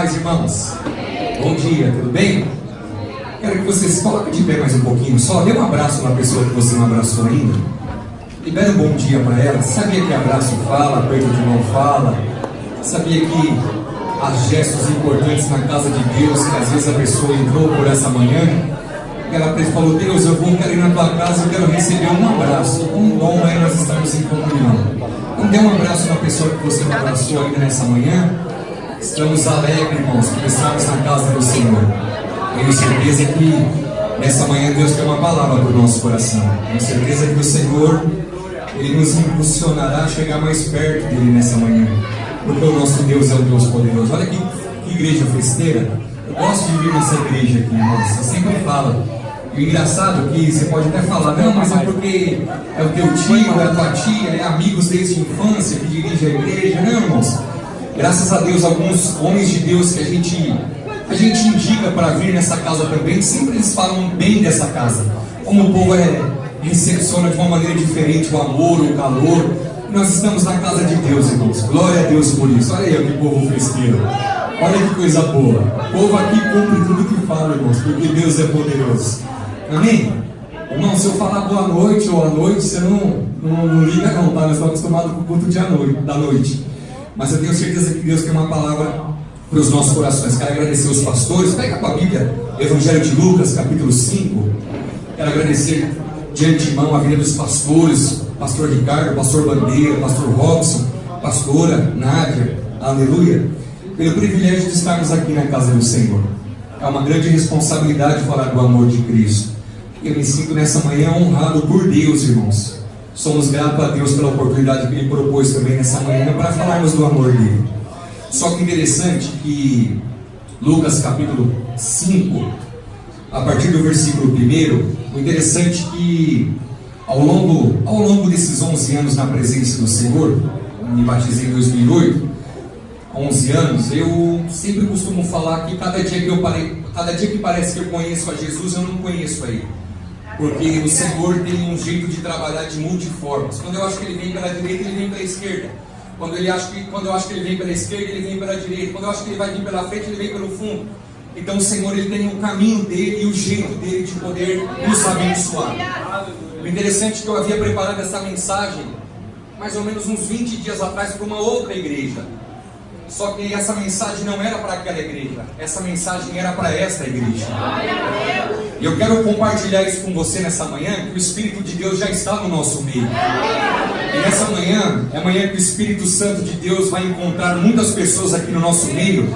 paz, irmãos. Bom dia, tudo bem? Quero que você se coloque de pé mais um pouquinho só. Dê um abraço na pessoa que você não abraçou ainda. Libera um bom dia para ela. Sabia que abraço fala, aperto de mão fala? Sabia que há gestos importantes na casa de Deus, que às vezes a pessoa entrou por essa manhã, e ela falou: Deus, quero ir na tua casa, eu quero receber um abraço. Um dom é nós estamos em comunhão. Então dê um abraço na pessoa que você não abraçou ainda nessa manhã. Estamos alegres, irmãos, por estarmos na casa do Senhor. Tenho certeza que nessa manhã Deus tem uma palavra para o nosso coração. Tenho certeza que o Senhor, Ele nos impulsionará a chegar mais perto dEle nessa manhã, porque o nosso Deus é um Deus poderoso. Olha que igreja festeira. Eu gosto de vir nessa igreja aqui, irmãos. Eu sempre falo. E o engraçado é que você pode até falar: não, mas é porque é o teu tio, é a tua tia, é amigos desde a infância que dirige a igreja. Não, irmãos. Graças a Deus, alguns homens de Deus que a gente indica para vir nessa casa também, sempre eles falam bem dessa casa. Como o povo recepciona de uma maneira diferente o amor, o calor. Nós estamos na casa de Deus, irmãos. Glória a Deus por isso. Olha aí que povo festeiro. Olha que coisa boa. O povo aqui cumpre tudo que fala, irmãos, porque Deus é poderoso. Amém? Irmão, se eu falar boa noite ou à noite, você não liga não, tá? Nós estamos acostumados com o culto da noite. Mas eu tenho certeza que Deus tem uma palavra para os nossos corações. Quero agradecer os pastores. Pega com a Bíblia, Evangelho de Lucas, capítulo 5. Quero agradecer de antemão a vida dos pastores, pastor Ricardo, pastor Bandeira, pastor Robson, pastora Nádia, aleluia, pelo privilégio de estarmos aqui na casa do Senhor. É uma grande responsabilidade falar do amor de Cristo. Eu me sinto nessa manhã honrado por Deus, irmãos. Somos gratos a Deus pela oportunidade que Ele propôs também nessa manhã para falarmos do amor dele. Só que interessante que Lucas capítulo 5, a partir do versículo 1, o interessante que ao longo desses 11 anos na presença do Senhor, me batizei em 2008, 11 anos, eu sempre costumo falar que cada dia que parece que eu conheço a Jesus, eu não conheço a Ele. Porque o Senhor tem um jeito de trabalhar de multiformas. Quando eu acho que Ele vem pela direita, Ele vem pela esquerda. Quando eu acho que Ele vem pela esquerda, Ele vem pela direita. Quando eu acho que Ele vai vir pela frente, Ele vem pelo fundo. Então o Senhor, Ele tem o caminho dEle e o jeito dEle de poder nos abençoar. O interessante é que eu havia preparado essa mensagem mais ou menos uns 20 dias atrás para uma outra igreja. Só que essa mensagem não era para aquela igreja, essa mensagem era para esta igreja. E eu quero compartilhar isso com você nessa manhã, que o Espírito de Deus já está no nosso meio. E nessa manhã, é a manhã que o Espírito Santo de Deus vai encontrar muitas pessoas aqui no nosso meio,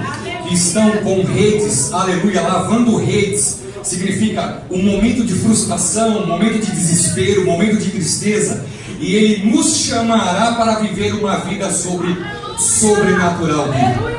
que estão com redes, aleluia, lavando redes. Significa um momento de frustração, um momento de desespero, um momento de tristeza. E Ele nos chamará para viver uma vida sobrenatural dele.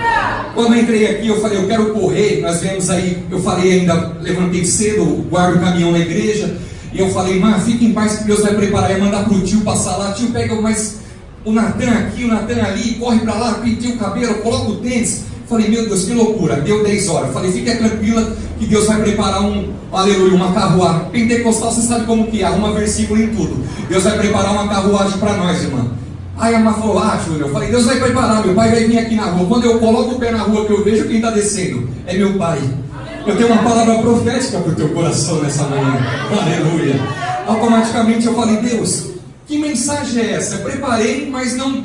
Quando eu entrei aqui, eu falei: eu quero correr. Nós viemos aí, eu falei ainda, levantei cedo, guardo o caminhão na igreja, e eu falei: fique em paz que Deus vai preparar. Eu mandar pro tio passar lá. Tio, pega mais o Natan aqui, o Natan ali, corre pra lá, pintei o cabelo, coloca o tênis. Falei: meu Deus, que loucura. Deu 10 horas. Falei: fica tranquila que Deus vai preparar uma carruagem. Pentecostal, você sabe como que é, arruma versículo em tudo. Deus vai preparar uma carruagem para nós, irmã. Aí a irmã falou: Júnior, eu falei: Deus vai preparar, meu pai vai vir aqui na rua. Quando eu coloco o pé na rua, que eu vejo quem está descendo, é meu pai. Eu tenho uma palavra profética para o teu coração nessa manhã. Aleluia. Automaticamente eu falei: Deus, que mensagem é essa? Eu preparei, mas não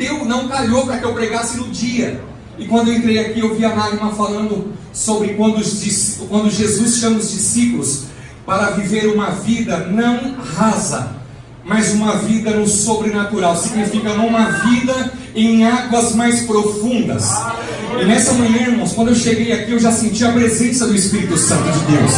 calhou para que eu pregasse no dia. E quando eu entrei aqui, eu vi a Náima falando sobre quando Jesus chama os discípulos para viver uma vida não rasa, mas uma vida no sobrenatural. Significa numa vida em águas mais profundas. E nessa manhã, irmãos, quando eu cheguei aqui, eu já senti a presença do Espírito Santo de Deus.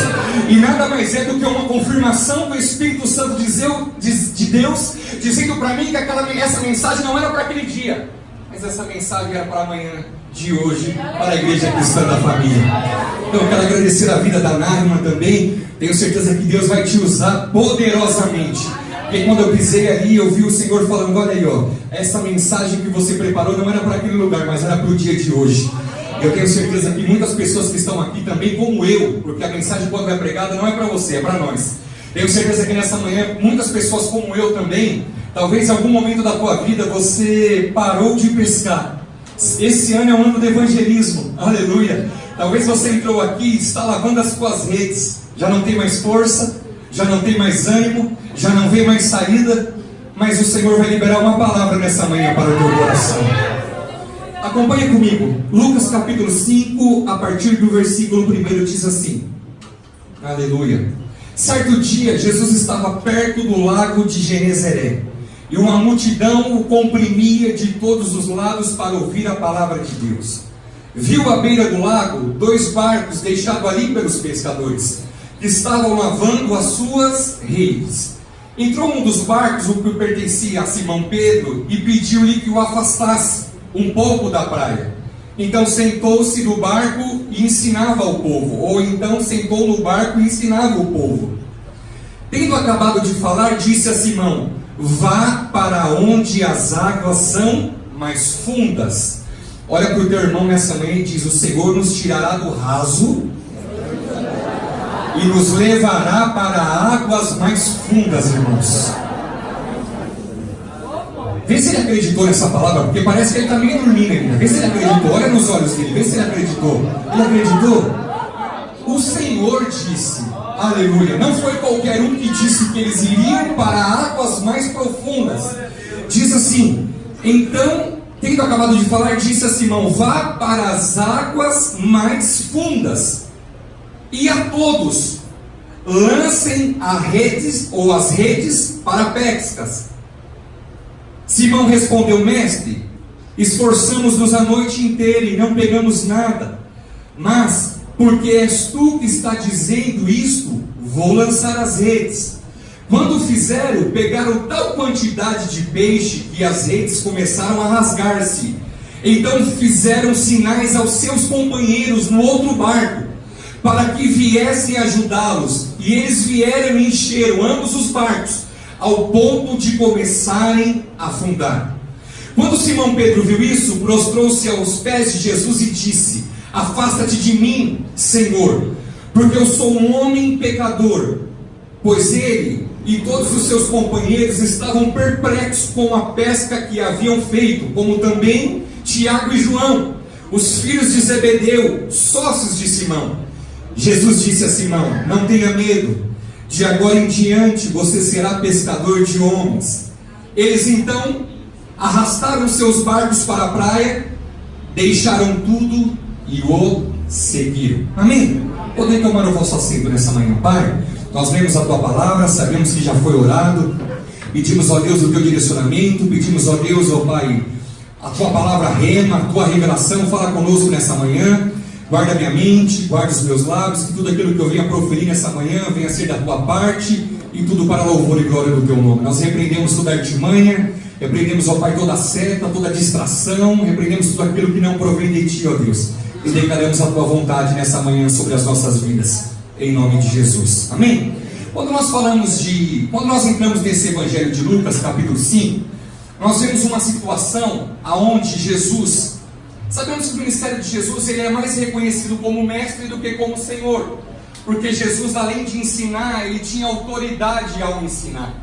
E nada mais é do que uma confirmação do Espírito Santo de Deus, dizendo para mim que essa mensagem não era para aquele dia, mas essa mensagem era para amanhã de hoje, para a Igreja Cristã da Família. Então eu quero agradecer a vida da Náima também. Tenho certeza que Deus vai te usar poderosamente. Porque quando eu pisei ali, eu vi o Senhor falando: olha aí, essa mensagem que você preparou não era para aquele lugar, mas era para o dia de hoje. Eu tenho certeza que muitas pessoas que estão aqui também, como eu, porque a mensagem quando é pregada não é para você, é para nós. Tenho certeza que nessa manhã, muitas pessoas como eu também, talvez em algum momento da tua vida você parou de pescar. Esse ano é um ano de evangelismo, aleluia. Talvez você entrou aqui e está lavando as suas redes, já não tem mais força, já não tem mais ânimo, já não vê mais saída, mas o Senhor vai liberar uma palavra nessa manhã para o teu coração. Acompanhe comigo, Lucas capítulo 5, a partir do versículo 1 diz assim, aleluia. Certo dia, Jesus estava perto do lago de Genezaré, e uma multidão o comprimia de todos os lados para ouvir a palavra de Deus. Viu à beira do lago 2 barcos deixados ali pelos pescadores, que estavam lavando as suas redes. Entrou um dos barcos, o que pertencia a Simão Pedro, e pediu-lhe que o afastasse um pouco da praia. Então sentou-se no barco e ensinava ao povo, ou então sentou no barco e ensinava o povo. Tendo acabado de falar, disse a Simão: vá para onde as águas são mais fundas. Olha para o teu irmão nessa manhã e diz: o Senhor nos tirará do raso e nos levará para águas mais fundas, irmãos. Vê se ele acreditou nessa palavra, porque parece que ele está meio dormindo ainda. Vê se ele acreditou, olha nos olhos dele, vê se ele acreditou. Ele acreditou? O Senhor disse, aleluia. Não foi qualquer um que disse que eles iriam para águas mais profundas. Diz assim: então, tendo acabado de falar, disse a Simão: vá para as águas mais fundas, e a todos lancem as redes para pescas. Simão respondeu: mestre, esforçamos-nos a noite inteira e não pegamos nada, mas porque és tu que está dizendo isto, vou lançar as redes. Quando fizeram, pegaram tal quantidade de peixe que as redes começaram a rasgar-se. Então fizeram sinais aos seus companheiros no outro barco, para que viessem ajudá-los, e eles vieram e encheram ambos os barcos, ao ponto de começarem a afundar. Quando Simão Pedro viu isso, prostrou-se aos pés de Jesus e disse: afasta-te de mim, Senhor, porque eu sou um homem pecador. Pois ele e todos os seus companheiros estavam perplexos com a pesca que haviam feito, como também Tiago e João, os filhos de Zebedeu, sócios de Simão. Jesus disse a Simão: não tenha medo, de agora em diante você será pescador de homens. Eles então arrastaram seus barcos para a praia, deixaram tudo e o seguiram. Amém? Podem tomar o vosso assento nessa manhã, Pai. Nós lemos a Tua palavra, sabemos que já foi orado, pedimos, ó Deus, o Teu direcionamento, pedimos, ó Deus, ó Pai, a Tua palavra rema, a Tua revelação. Fala conosco nessa manhã. Guarda minha mente, guarda os meus lábios, que tudo aquilo que eu venha proferir nessa manhã venha ser da Tua parte, e tudo para louvor e glória do Teu nome. Nós repreendemos toda artimanha, repreendemos, ó Pai, toda seta, toda distração, repreendemos tudo aquilo que não provém de Ti, ó Deus, e declaramos a Tua vontade nessa manhã sobre as nossas vidas, em nome de Jesus. Amém? Quando nós entramos nesse Evangelho de Lucas, capítulo 5, nós vemos uma situação aonde Jesus... Sabemos que o ministério de Jesus ele é mais reconhecido como mestre do que como Senhor, porque Jesus, além de ensinar, ele tinha autoridade ao ensinar.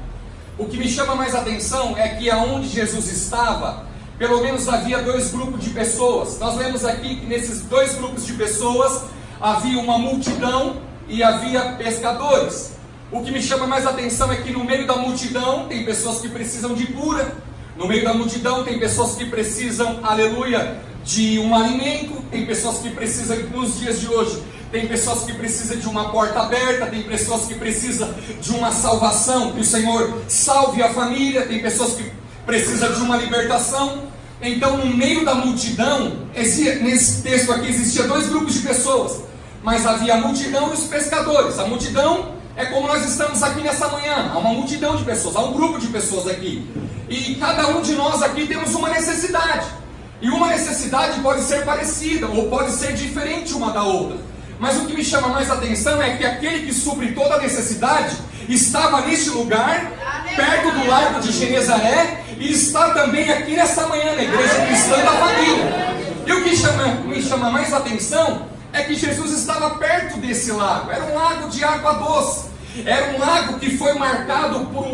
O que me chama mais atenção é que aonde Jesus estava, pelo menos havia 2 grupos de pessoas. Nós lemos aqui que nesses 2 grupos de pessoas havia uma multidão e havia pescadores. O que me chama mais atenção é que no meio da multidão tem pessoas que precisam de cura, no meio da multidão tem pessoas que precisam, aleluia, de um alimento, tem pessoas que precisam, nos dias de hoje, tem pessoas que precisam de uma porta aberta, tem pessoas que precisam de uma salvação, que o Senhor salve a família, tem pessoas que precisam de uma libertação. Então no meio da multidão, nesse texto aqui existia 2 grupos de pessoas, mas havia a multidão e os pescadores. A multidão é como nós estamos aqui nessa manhã, há uma multidão de pessoas, há um grupo de pessoas aqui, e cada um de nós aqui temos uma necessidade. E uma necessidade pode ser parecida, ou pode ser diferente uma da outra. Mas o que me chama mais atenção é que aquele que supre toda a necessidade estava neste lugar, perto do lago de Genezaré, e está também aqui nessa manhã, na igreja cristã da família. E o que me chama mais atenção é que Jesus estava perto desse lago. Era um lago de água doce. Era um lago que foi marcado por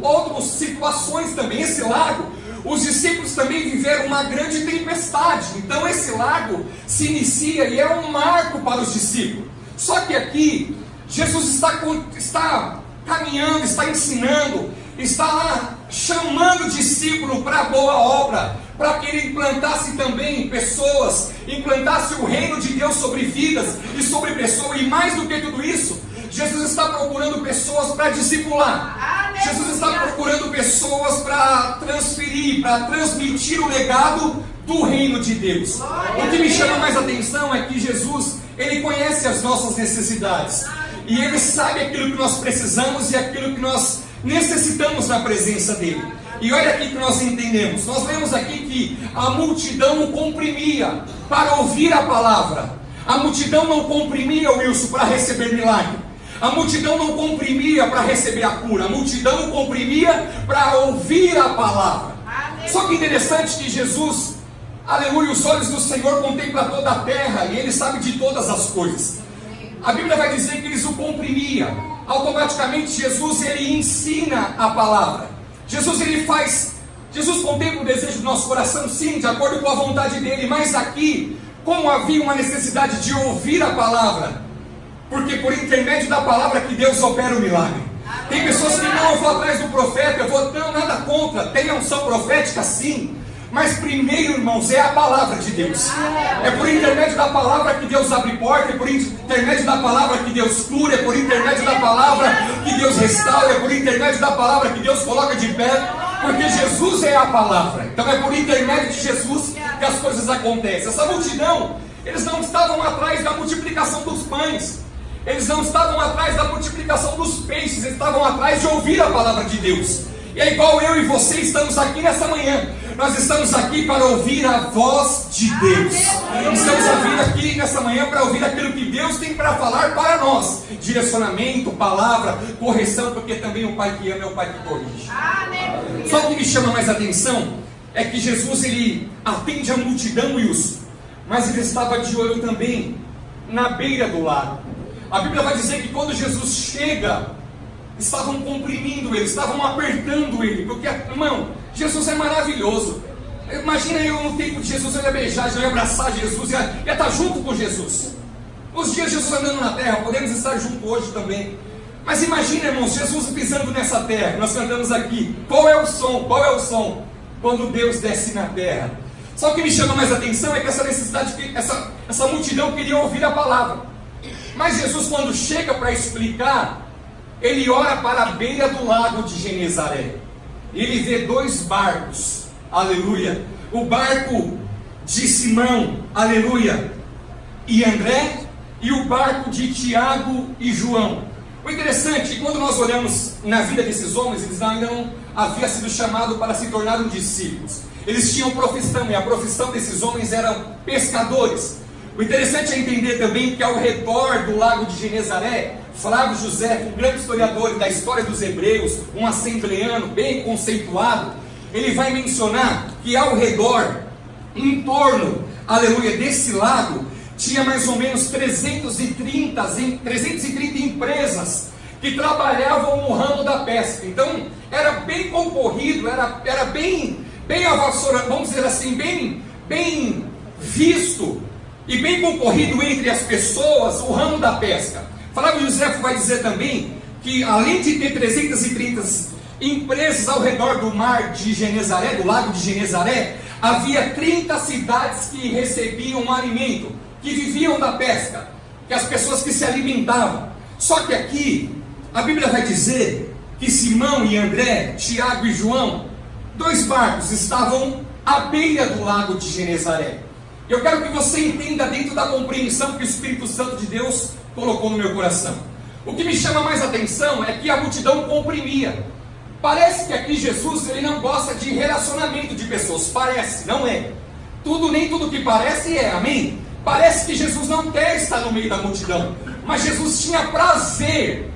outras situações também. Esse lago os discípulos também viveram uma grande tempestade. Então esse lago se inicia e é um marco para os discípulos. Só que aqui, Jesus está caminhando, está ensinando, está lá chamando o discípulo para a boa obra, para que ele implantasse também pessoas, implantasse o reino de Deus sobre vidas e sobre pessoas, e mais do que tudo isso, Jesus está procurando pessoas para discipular. Jesus está procurando pessoas para transferir, para transmitir o legado do reino de Deus. O que me chama mais atenção é que Jesus, ele conhece as nossas necessidades, e ele sabe aquilo que nós precisamos e aquilo que nós necessitamos na presença dele. E olha aqui que nós entendemos, nós vemos aqui que a multidão o comprimia para ouvir a palavra. A multidão não comprimia o Wilson para receber milagre. A multidão não comprimia para receber a cura. A multidão comprimia para ouvir a palavra. Só que interessante que Jesus, aleluia, os olhos do Senhor contemplam toda a terra e Ele sabe de todas as coisas. A Bíblia vai dizer que eles o comprimiam. Automaticamente Jesus, ele ensina a palavra. Jesus contempla o desejo do nosso coração, sim, de acordo com a vontade dele. Mas aqui, como havia uma necessidade de ouvir a palavra, porque por intermédio da palavra que Deus opera o milagre. Tem pessoas que não, eu vou atrás do profeta, não, nada contra, tem a unção profética sim, mas primeiro, irmãos, é a palavra de Deus. É por intermédio da palavra que Deus abre porta, é por intermédio da palavra que Deus cura, é por intermédio da palavra que Deus restaura, é por intermédio da palavra que Deus coloca de pé, porque Jesus é a palavra. Então é por intermédio de Jesus que as coisas acontecem. Essa multidão, eles não estavam atrás da multiplicação dos pães, eles não estavam atrás da multiplicação dos peixes, eles estavam atrás de ouvir a palavra de Deus. E é igual eu e você estamos aqui nessa manhã. Nós estamos aqui para ouvir a voz de Deus. Estamos vindo aqui nessa manhã para ouvir aquilo que Deus tem para falar para nós. Direcionamento, palavra, correção, porque também o Pai que ama é o Pai que corrige. Só o que me chama mais atenção é que Jesus, ele atende a multidão, Wilson, mas ele estava de olho também na beira do lago. A Bíblia vai dizer que quando Jesus chega, estavam comprimindo ele, estavam apertando ele, porque, irmão, Jesus é maravilhoso. Imagina eu no tempo de Jesus, eu ia beijar, eu ia abraçar Jesus, ia estar junto com Jesus. Os dias de Jesus andando na terra, podemos estar juntos hoje também. Mas imagina, irmãos, Jesus pisando nessa terra. Nós cantamos aqui, qual é o som? Qual é o som? Quando Deus desce na terra. Só o que me chama mais atenção é que essa necessidade, essa multidão queria ouvir a palavra. Mas Jesus, quando chega para explicar, ele olha para a beira do lago de Genezaré. Ele vê dois barcos, aleluia. O barco de Simão, aleluia, e André, e o barco de Tiago e João. O interessante é que quando nós olhamos na vida desses homens, eles ainda não haviam sido chamados para se tornarem discípulos. Eles tinham profissão, e a profissão desses homens eram pescadores. O interessante é entender também que ao redor do lago de Genezaré, Flávio José, um grande historiador da história dos hebreus, um assembleano bem conceituado, ele vai mencionar que ao redor, em torno, aleluia, desse lago, tinha mais ou menos 330 empresas que trabalhavam no ramo da pesca. Então, era bem concorrido, era bem avassourado, vamos dizer assim, bem visto e bem concorrido entre as pessoas o ramo da pesca. Flávio José vai dizer também que além de ter 330 empresas ao redor do mar de Genezaré, do lago de Genezaré, havia 30 cidades que recebiam alimento, que viviam da pesca, que as pessoas que se alimentavam. Só que aqui, a Bíblia vai dizer que Simão e André, Tiago e João, dois barcos estavam à beira do lago de Genezaré. Eu quero que você entenda dentro da compreensão que o Espírito Santo de Deus colocou no meu coração. O que me chama mais atenção é que a multidão comprimia. Parece que aqui Jesus, ele não gosta de relacionamento de pessoas. Parece, não é. Nem tudo que parece é, amém? Parece que Jesus não quer estar no meio da multidão, mas Jesus tinha prazer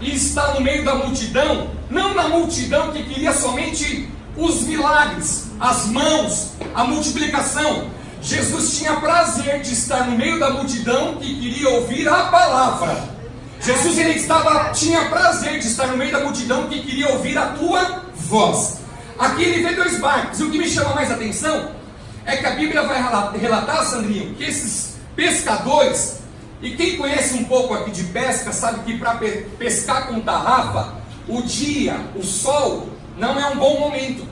em estar no meio da multidão, não na multidão que queria somente os milagres, as mãos, a multiplicação. Jesus tinha prazer de estar no meio da multidão que queria ouvir a palavra. Jesus tinha prazer de estar no meio da multidão que queria ouvir a tua voz. Aqui ele vê 2 barcos, e o que me chama mais atenção é que a Bíblia vai relatar, Sandrinho, que esses pescadores, e quem conhece um pouco aqui de pesca, sabe que para pescar com tarrafa, o dia, o sol, não é um bom momento.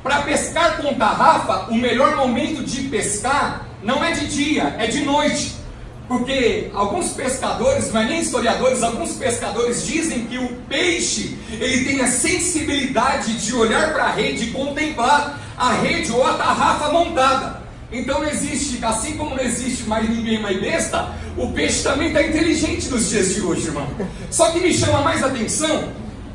Para pescar com tarrafa, o melhor momento de pescar não é de dia, é de noite. Porque alguns pescadores, mas nem historiadores, alguns pescadores dizem que o peixe, ele tem a sensibilidade de olhar para a rede e contemplar a rede ou a tarrafa montada. Então não existe, assim como não existe mais ninguém mais besta, o peixe também está inteligente nos dias de hoje, irmão. Só que me chama mais atenção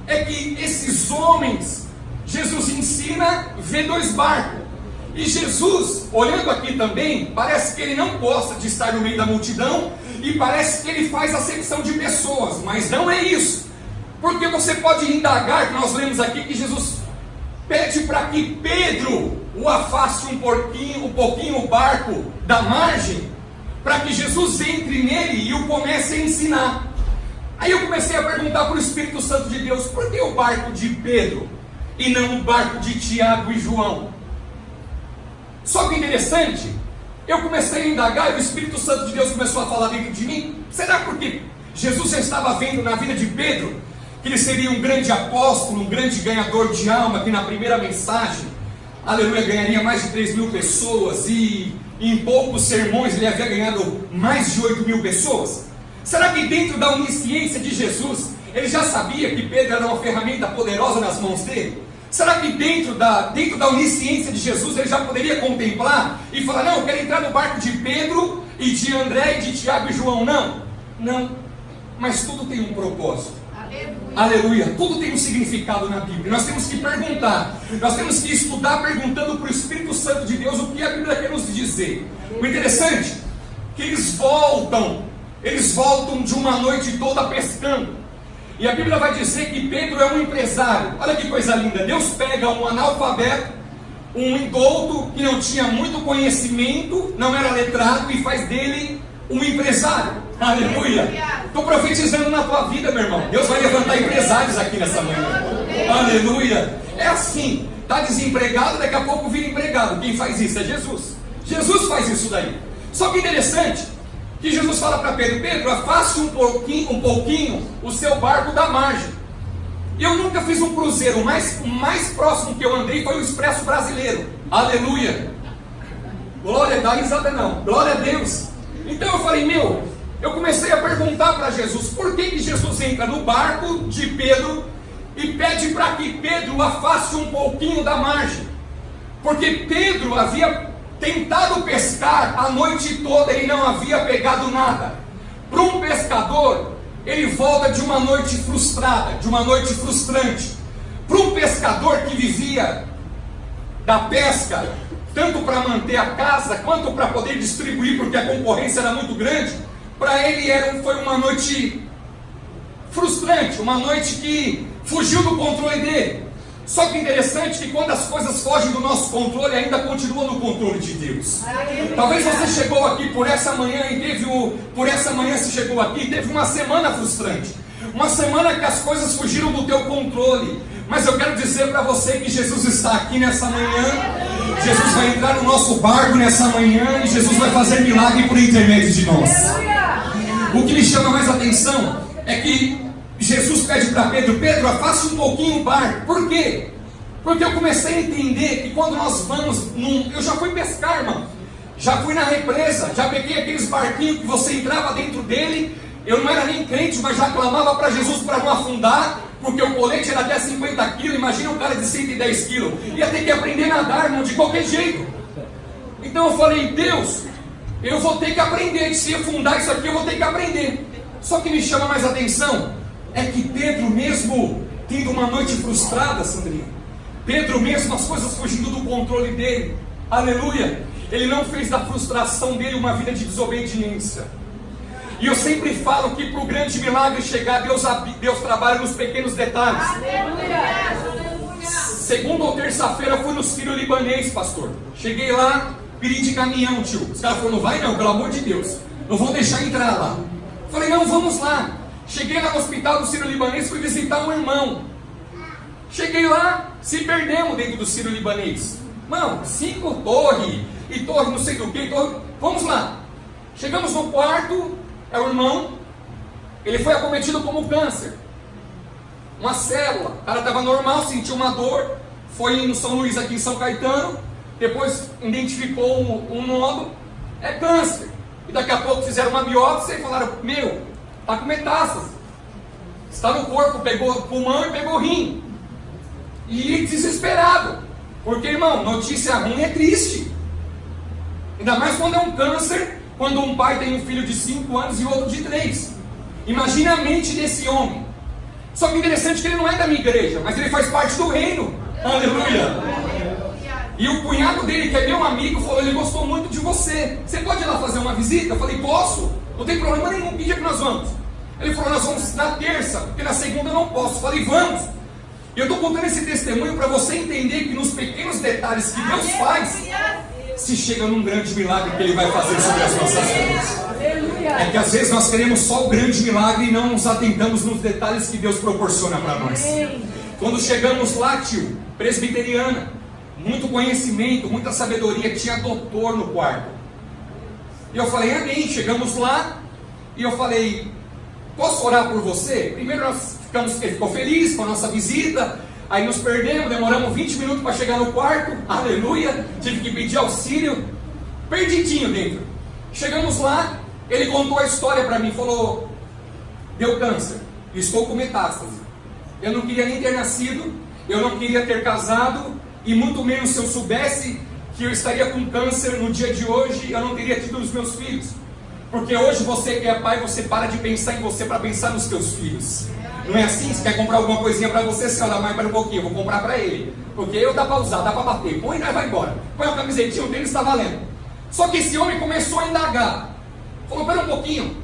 é que esses homens, Jesus ensina, vê 2 barcos. E Jesus, olhando aqui também, parece que ele não gosta de estar no meio da multidão, e parece que ele faz acepção de pessoas, mas não é isso. Porque você pode indagar, que nós lemos aqui que Jesus pede para que Pedro o afaste um pouquinho o barco da margem, para que Jesus entre nele e o comece a ensinar. Aí eu comecei a perguntar para o Espírito Santo de Deus, por que o barco de Pedro e não o barco de Tiago e João? Só que interessante, eu comecei a indagar e o Espírito Santo de Deus começou a falar dentro de mim. Será porque Jesus já estava vendo na vida de Pedro que ele seria um grande apóstolo, um grande ganhador de alma, que na primeira mensagem, aleluia, ganharia mais de 3.000 pessoas, e em poucos sermões ele havia ganhado mais de 8.000 pessoas? Será que dentro da onisciência de Jesus, ele já sabia que Pedro era uma ferramenta poderosa nas mãos dele? Será que dentro da onisciência de Jesus ele já poderia contemplar e falar, não, eu quero entrar no barco de Pedro e de André e de Tiago e João? Não, mas tudo tem um propósito. Aleluia, tudo tem um significado na Bíblia. Nós temos que perguntar, nós temos que estudar perguntando para o Espírito Santo de Deus o que a Bíblia quer nos dizer. O interessante é que eles voltam de uma noite toda pescando. E a Bíblia vai dizer que Pedro é um empresário. Olha que coisa linda. Deus pega um analfabeto, um indouto que não tinha muito conhecimento, não era letrado, e faz dele um empresário. Aleluia. Estou profetizando na tua vida, meu irmão. Deus vai levantar empresários aqui nessa manhã. Aleluia. É assim. Está desempregado, daqui a pouco vira empregado. Quem faz isso é Jesus. Jesus faz isso daí. Só que interessante que Jesus fala para Pedro, Pedro, afaste um pouquinho o seu barco da margem. Eu nunca fiz um cruzeiro, o mais próximo que eu andei foi o Expresso Brasileiro. Aleluia. Glória a Deus, risada não, glória a Deus. Então eu falei, eu comecei a perguntar para Jesus, por que Jesus entra no barco de Pedro e pede para que Pedro afaste um pouquinho da margem? Porque Pedro havia tentado pescar a noite toda, ele não havia pegado nada. Para um pescador, ele volta de uma noite frustrada, de uma noite frustrante. Para um pescador que vivia da pesca, tanto para manter a casa, quanto para poder distribuir, porque a concorrência era muito grande, para ele foi uma noite frustrante, uma noite que fugiu do controle dele. Só que interessante que quando as coisas fogem do nosso controle, ainda continua no controle de Deus. Talvez você chegou aqui por essa manhã e você chegou aqui e teve uma semana frustrante, uma semana que as coisas fugiram do teu controle. Mas eu quero dizer para você que Jesus está aqui nessa manhã. Jesus vai entrar no nosso barco nessa manhã e Jesus vai fazer milagre por intermédio de nós. O que me chama mais atenção é que Jesus pede para Pedro, afaste um pouquinho o barco. Por quê? Porque eu comecei a entender que quando nós vamos eu já fui pescar, irmão. Já fui na represa, já peguei aqueles barquinhos que você entrava dentro dele. Eu não era nem crente, mas já clamava para Jesus para não afundar, porque o colete era até 50 quilos. Imagina um cara de 110 quilos. Ia ter que aprender a nadar, irmão, de qualquer jeito. Então eu falei, Deus, eu vou ter que aprender. Se afundar isso aqui, eu vou ter que aprender. Só que me chama mais atenção é que Pedro, mesmo tendo uma noite frustrada, Sandrinha, Pedro mesmo, as coisas fugindo do controle dele, aleluia, ele não fez da frustração dele uma vida de desobediência. E eu sempre falo que para o grande milagre chegar, Deus trabalha nos pequenos detalhes. Segunda ou terça-feira fui no Sírio-Libanês, pastor. Cheguei lá, pedi de caminhão, tio. Os caras falaram, não vai não, pelo amor de Deus, não vão deixar entrar lá. Falei, não, vamos lá. Cheguei lá no hospital do Sírio-Libanês, fui visitar um irmão. Cheguei lá, se perdemos dentro do Sírio-Libanês. Mano, 5 torres, e torre não sei do que, torre... Vamos lá. Chegamos no quarto, é o irmão, ele foi acometido como câncer. Uma célula, o cara estava normal, sentiu uma dor, foi no São Luís aqui em São Caetano, depois identificou um nódulo, é câncer. E daqui a pouco fizeram uma biópsia e falaram, meu, está com metástase. Está no corpo, pegou pulmão e pegou rim. E desesperado, porque, irmão, notícia ruim é triste. Ainda mais quando é um câncer, quando um pai tem um filho de 5 anos e outro de 3. Imagina a mente desse homem. Só que interessante que ele não é da minha igreja, mas ele faz parte do reino. Aleluia. E o cunhado dele, que é meu amigo, falou, ele gostou muito de você. Você pode ir lá fazer uma visita? Eu falei, posso? Não tem problema nenhum, que dia que nós vamos? Ele falou, nós vamos na terça, porque na segunda eu não posso. Eu falei, vamos. E eu estou contando esse testemunho para você entender que nos pequenos detalhes que Deus faz, se chega num grande milagre que Ele vai fazer sobre as nossas vidas. É que às vezes nós queremos só o grande milagre e não nos atentamos nos detalhes que Deus proporciona para nós. Quando chegamos lá, tio, presbiteriana, muito conhecimento, muita sabedoria, tinha doutor no quarto. E eu falei, amém. Chegamos lá e eu falei, posso orar por você? Primeiro nós ele ficou feliz com a nossa visita. Aí nos perdemos, demoramos 20 minutos para chegar no quarto. Aleluia, tive que pedir auxílio. Perdidinho dentro. Chegamos lá, ele contou a história para mim. Falou, deu câncer, estou com metástase. Eu não queria nem ter nascido, eu não queria ter casado, e muito menos se eu soubesse que eu estaria com câncer no dia de hoje, eu não teria tido os meus filhos. Porque hoje você que é pai, você para de pensar em você para pensar nos teus filhos. Não é assim? Você quer comprar alguma coisinha para você, você olha, mas para um pouquinho, eu vou comprar para ele. Porque eu dá para usar, dá para bater. Põe e vai embora. Põe a camisetinha, o tênis está valendo. Só que esse homem começou a indagar. Falou, pera um pouquinho,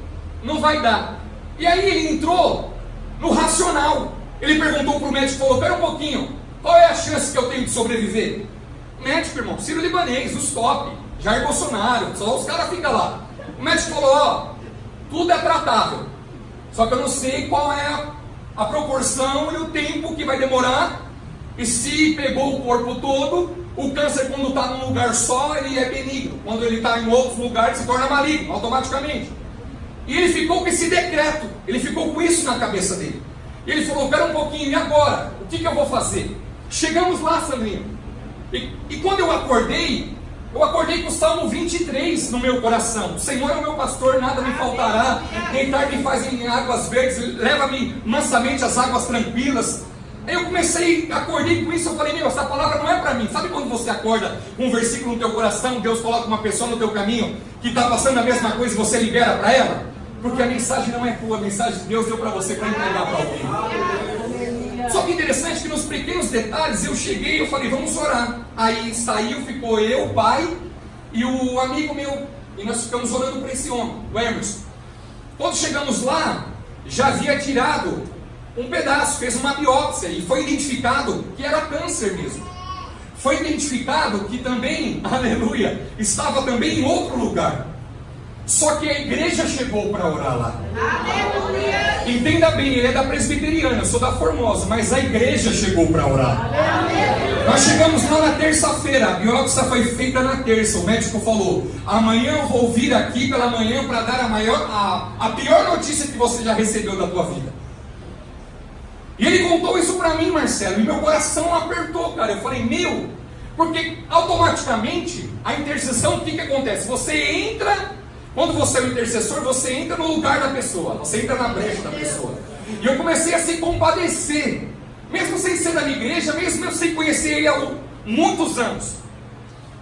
não vai dar. E aí ele entrou no racional. Ele perguntou para o médico, falou, pera um pouquinho, qual é a chance que eu tenho de sobreviver? Médico, irmão, Sírio-Libanês, os top, Jair Bolsonaro, só os caras ficam lá. O médico falou, ó, tudo é tratável. Só que eu não sei qual é a proporção e o tempo que vai demorar. E se pegou o corpo todo, o câncer quando está num lugar só, ele é benigno. Quando ele está em outros lugares, se torna maligno, automaticamente. E ele ficou com esse decreto, ele ficou com isso na cabeça dele. E ele falou, pera um pouquinho, e agora? O que eu vou fazer? Chegamos lá, Sandrinho. E quando eu acordei com o Salmo 23 no meu coração. O Senhor é o meu pastor, nada me faltará. Deitar me faz em águas verdes, leva-me mansamente às águas tranquilas. Aí eu acordei com isso, eu falei, meu, essa palavra não é para mim. Sabe quando você acorda com um versículo no teu coração, Deus coloca uma pessoa no teu caminho que está passando a mesma coisa e você libera para ela? Porque a mensagem não é tua, a mensagem de Deus deu para você para entregar para alguém. Só que interessante que nos pequenos detalhes eu cheguei e eu falei, vamos orar. Aí saiu, ficou eu, o pai e o amigo meu. E nós ficamos orando para esse homem, o Emerson. Quando chegamos lá, já havia tirado um pedaço, fez uma biópsia e foi identificado que era câncer mesmo. Foi identificado que também, aleluia, estava também em outro lugar. Só que a igreja chegou para orar lá. Aleluia. Entenda bem, ele é da presbiteriana, eu sou da Formosa, mas a igreja chegou para orar. Aleluia. Nós chegamos lá na terça-feira, a biópsia foi feita na terça. O médico falou, amanhã eu vou vir aqui pela manhã para dar a pior notícia que você já recebeu da tua vida. E ele contou isso para mim, Marcelo, e meu coração apertou, cara. Eu falei, meu, porque automaticamente a intercessão, o que acontece? Você entra, quando você é o intercessor, você entra no lugar da pessoa, você entra na brecha da pessoa. E eu comecei a se compadecer, mesmo sem ser da minha igreja, mesmo eu sem conhecer ele há muitos anos.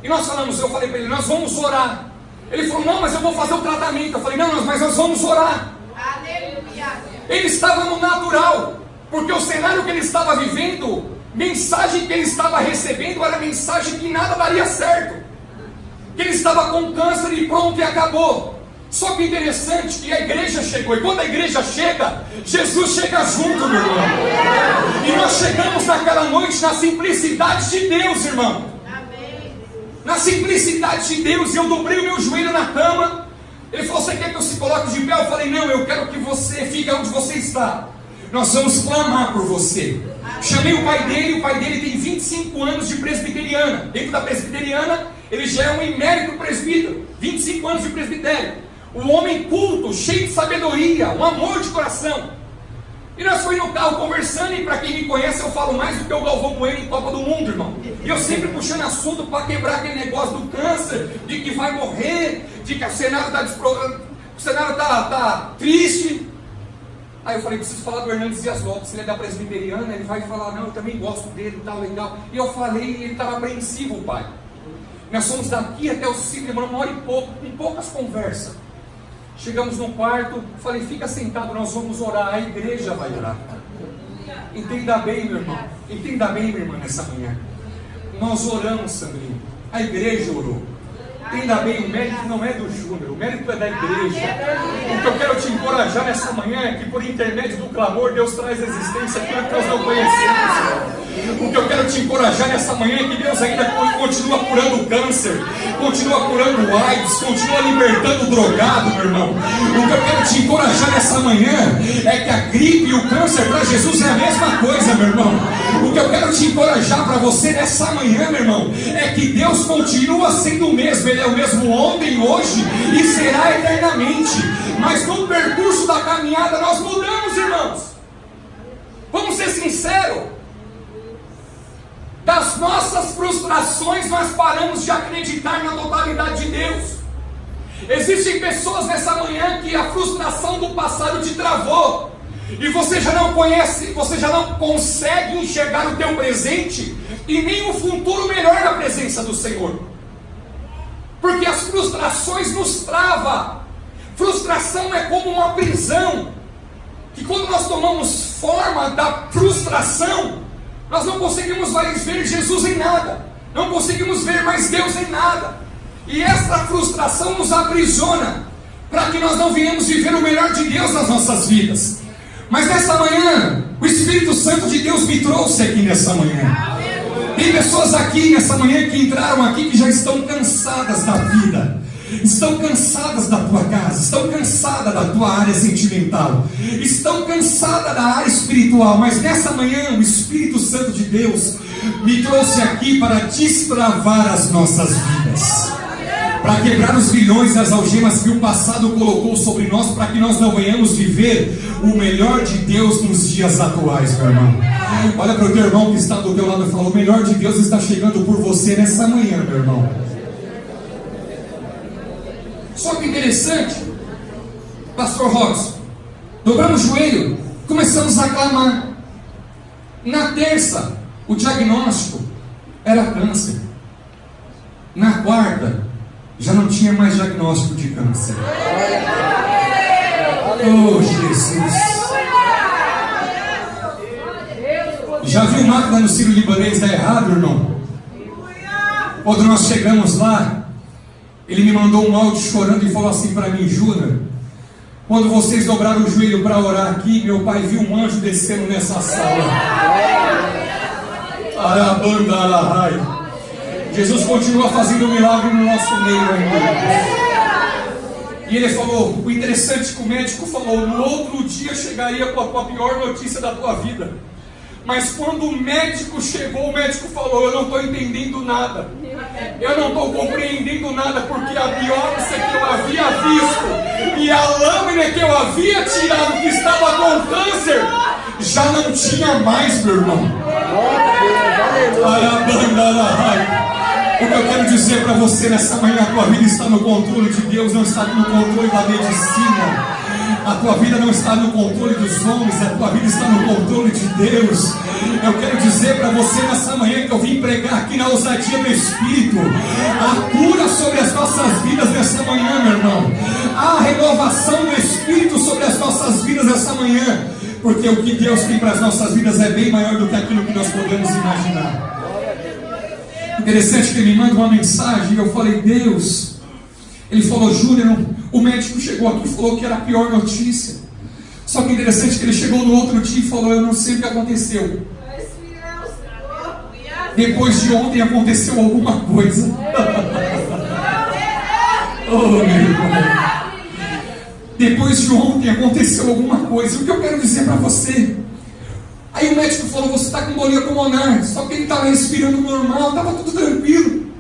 E nós falamos, eu falei para ele, nós vamos orar. Ele falou, não, mas eu vou fazer o tratamento. Eu falei, não, mas nós vamos orar. Aleluia. Ele estava no natural, porque o cenário que ele estava vivendo, mensagem que ele estava recebendo, era mensagem que nada daria certo. Que ele estava com câncer e pronto, e acabou. Só que interessante que a igreja chegou, e quando a igreja chega, Jesus chega junto, meu irmão. E nós chegamos naquela noite na simplicidade de Deus, irmão. Na simplicidade de Deus, e eu dobrei o meu joelho na cama. Ele falou, você quer que eu se coloque de pé? Eu falei, não, eu quero que você fique onde você está. Nós vamos clamar por você. Chamei o pai dele tem 25 anos de presbiteriana. Dentro da presbiteriana, ele já é um emérito presbítero. 25 anos de presbitério. Um homem culto, cheio de sabedoria, um amor de coração. E nós fomos no carro conversando, e para quem me conhece, eu falo mais do que o Galvão Bueno em Copa do Mundo, irmão. E eu sempre puxando assunto para quebrar aquele negócio do câncer, de que vai morrer, de que o cenário está triste. Aí eu falei, preciso falar do Hernandes Dias Lopes, se ele é da presbiteriana, ele vai falar, não, eu também gosto dele, tal, legal. E eu falei, e ele estava apreensivo, pai. Nós fomos daqui até o Ciro, demorou 1 hora e pouco, com poucas conversas. Chegamos no quarto, falei, fica sentado, nós vamos orar, a igreja vai orar. Entenda bem, meu irmão, entenda bem, minha irmã, nessa manhã. Nós oramos, Sandrinho, a igreja orou. Entenda bem, o mérito não é do Júnior, o mérito é da igreja. O que eu quero te encorajar nessa manhã é que por intermédio do clamor, Deus traz existência àquilo que nós não conhecemos. O que eu quero te encorajar nessa manhã é que Deus ainda continua curando o câncer, continua curando o AIDS, continua libertando o drogado, meu irmão. O que eu quero te encorajar nessa manhã é que a gripe e o câncer para Jesus é a mesma coisa, meu irmão. O que eu quero te encorajar para você nessa manhã, meu irmão, é que Deus continua sendo o mesmo. Ele é o mesmo ontem, hoje e será eternamente. Mas no percurso da caminhada nós mudamos, irmãos. Vamos ser sinceros. Das nossas frustrações nós paramos de acreditar na totalidade de Deus. Existem pessoas nessa manhã que a frustração do passado te travou. E você já não conhece, você já não consegue enxergar o teu presente e nem o futuro melhor na presença do Senhor. Porque as frustrações nos travam. Frustração é como uma prisão, que quando nós tomamos forma da frustração, nós não conseguimos mais ver Jesus em nada, não conseguimos ver mais Deus em nada, e essa frustração nos aprisiona, para que nós não venhamos viver o melhor de Deus nas nossas vidas. Mas nessa manhã, o Espírito Santo de Deus me trouxe aqui nessa manhã. Tem pessoas aqui nessa manhã que entraram aqui que já estão cansadas da vida, estão cansadas da tua casa, estão cansadas da tua área sentimental, estão cansadas da área espiritual, mas nessa manhã o Espírito Santo de Deus me trouxe aqui para destravar as nossas vidas, para quebrar os grilhões e as algemas que o passado colocou sobre nós, para que nós não venhamos viver o melhor de Deus nos dias atuais, meu irmão. Olha para o teu irmão que está do teu lado e fala, o melhor de Deus está chegando por você nessa manhã, meu irmão. Só que interessante, Pastor Robson, dobramos o joelho, começamos a clamar. Na terça, o diagnóstico era câncer. Na quarta, já não tinha mais diagnóstico de câncer. Oh, Jesus! Já viu máquina no Ciro Libanês dar errado, irmão? Quando nós chegamos lá, ele me mandou um áudio chorando e falou assim para mim, Júnior, quando vocês dobraram o joelho para orar aqui, meu pai viu um anjo descendo nessa sala. Jesus continua fazendo um milagre no nosso meio ainda. E ele falou, o interessante é que o médico falou, no outro dia chegaria com a pior notícia da tua vida. Mas quando o médico chegou, o médico falou, eu não estou entendendo nada. Eu não estou compreendendo nada, porque a biópsia que eu havia visto e a lâmina que eu havia tirado, que estava com câncer, já não tinha mais, meu irmão. O que eu quero dizer para você nessa manhã, a tua vida está no controle de Deus, não está no controle da medicina. A tua vida não está no controle dos homens, a tua vida está no controle de Deus. Eu quero dizer para você nessa manhã que eu vim pregar aqui na ousadia do Espírito a cura sobre as nossas vidas nessa manhã, meu irmão. A renovação do Espírito sobre as nossas vidas nessa manhã, porque o que Deus tem para as nossas vidas é bem maior do que aquilo que nós podemos imaginar. Interessante que ele me manda uma mensagem e eu falei, Deus, ele falou, Júnior, o médico chegou aqui e falou que era a pior notícia. Só que interessante que ele chegou no outro dia e falou, eu não sei o que aconteceu. Depois de ontem aconteceu alguma coisa. Oh, meu irmão. Depois de ontem aconteceu alguma coisa. O que eu quero dizer para você, Aí o médico falou, você está com bolinha pulmonar. Só que ele estava respirando normal, estava tudo tranquilo.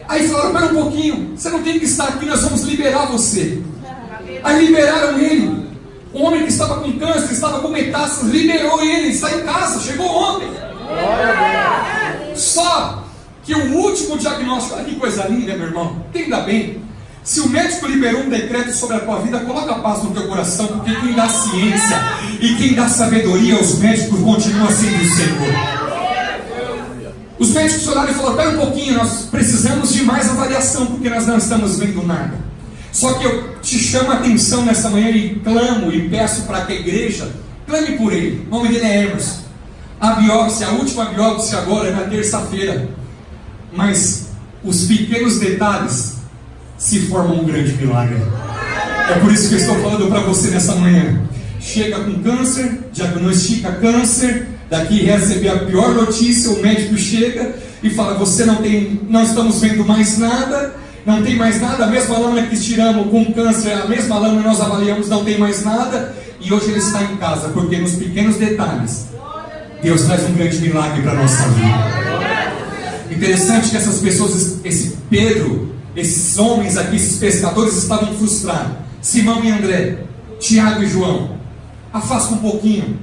Aí falaram, espera um pouquinho, você não tem que estar aqui, nós vamos liberar você. Aí liberaram ele. O homem que estava com câncer, estava com metástase, liberou ele, está em casa, chegou ontem. Só que o último diagnóstico, olha que coisa linda, meu irmão, entenda bem. Se o médico liberou um decreto sobre a tua vida, coloca paz no teu coração, porque quem dá ciência e quem dá sabedoria aos médicos continua sendo o Senhor. Os médicos olharam e falaram, espera um pouquinho, nós precisamos de mais avaliação, porque nós não estamos vendo nada. Só que eu te chamo a atenção nessa manhã e clamo e peço para que a igreja clame por ele. O nome dele é Emerson. A biópsia, a última biópsia agora é na terça-feira. Mas os pequenos detalhes se formam um grande milagre. É por isso que eu estou falando para você nessa manhã. Chega com câncer, diagnostica câncer, daqui receber a pior notícia, o médico chega e fala, você não estamos vendo mais nada, não tem mais nada, a mesma lâmina que tiramos com câncer, a mesma lâmina nós avaliamos, não tem mais nada, e hoje ele está em casa, porque nos pequenos detalhes, Deus traz um grande milagre para a nossa vida. Interessante que essas pessoas, esse Pedro, esses homens aqui, esses pescadores estavam frustrados. Simão e André, Tiago e João, afasta um pouquinho.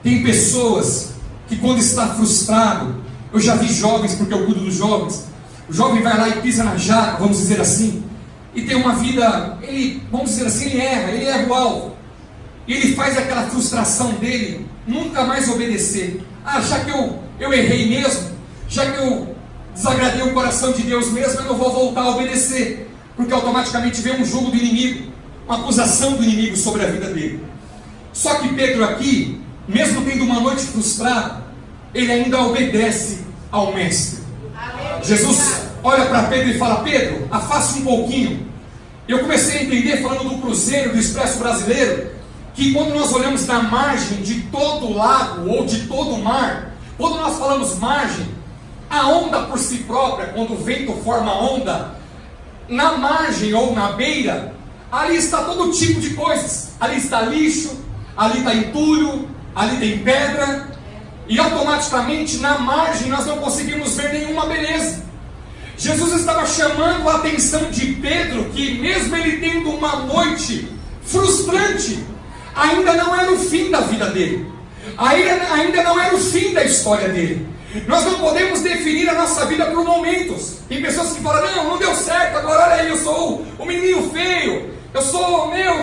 Tem pessoas que quando está frustrado, eu já vi jovens, porque eu cuido dos jovens, o jovem vai lá e pisa na jaca, vamos dizer assim, e tem uma vida, ele, vamos dizer assim, ele erra o alvo, e ele faz aquela frustração dele, nunca mais obedecer. Já que eu errei mesmo, já que eu desagradei o coração de Deus mesmo, eu não vou voltar a obedecer, porque automaticamente vem um jugo do inimigo, uma acusação do inimigo sobre a vida dele. Só que Pedro aqui, mesmo tendo uma noite frustrada, ele ainda obedece ao mestre. Jesus olha para Pedro e fala, Pedro, afaste um pouquinho. Eu comecei a entender, falando do cruzeiro, do expresso brasileiro, que quando nós olhamos na margem de todo lago ou de todo mar, quando nós falamos margem, a onda por si própria, quando o vento forma a onda, na margem ou na beira, ali está todo tipo de coisas. Ali está lixo, ali está entulho, ali tem pedra, e automaticamente na margem nós não conseguimos ver nenhuma beleza. Jesus estava chamando a atenção de Pedro, que mesmo ele tendo uma noite frustrante, ainda não era o fim da vida dele, ainda não era o fim da história dele. Nós não podemos definir a nossa vida por momentos. Tem pessoas que falam, não deu certo, agora olha aí, eu sou o menino feio,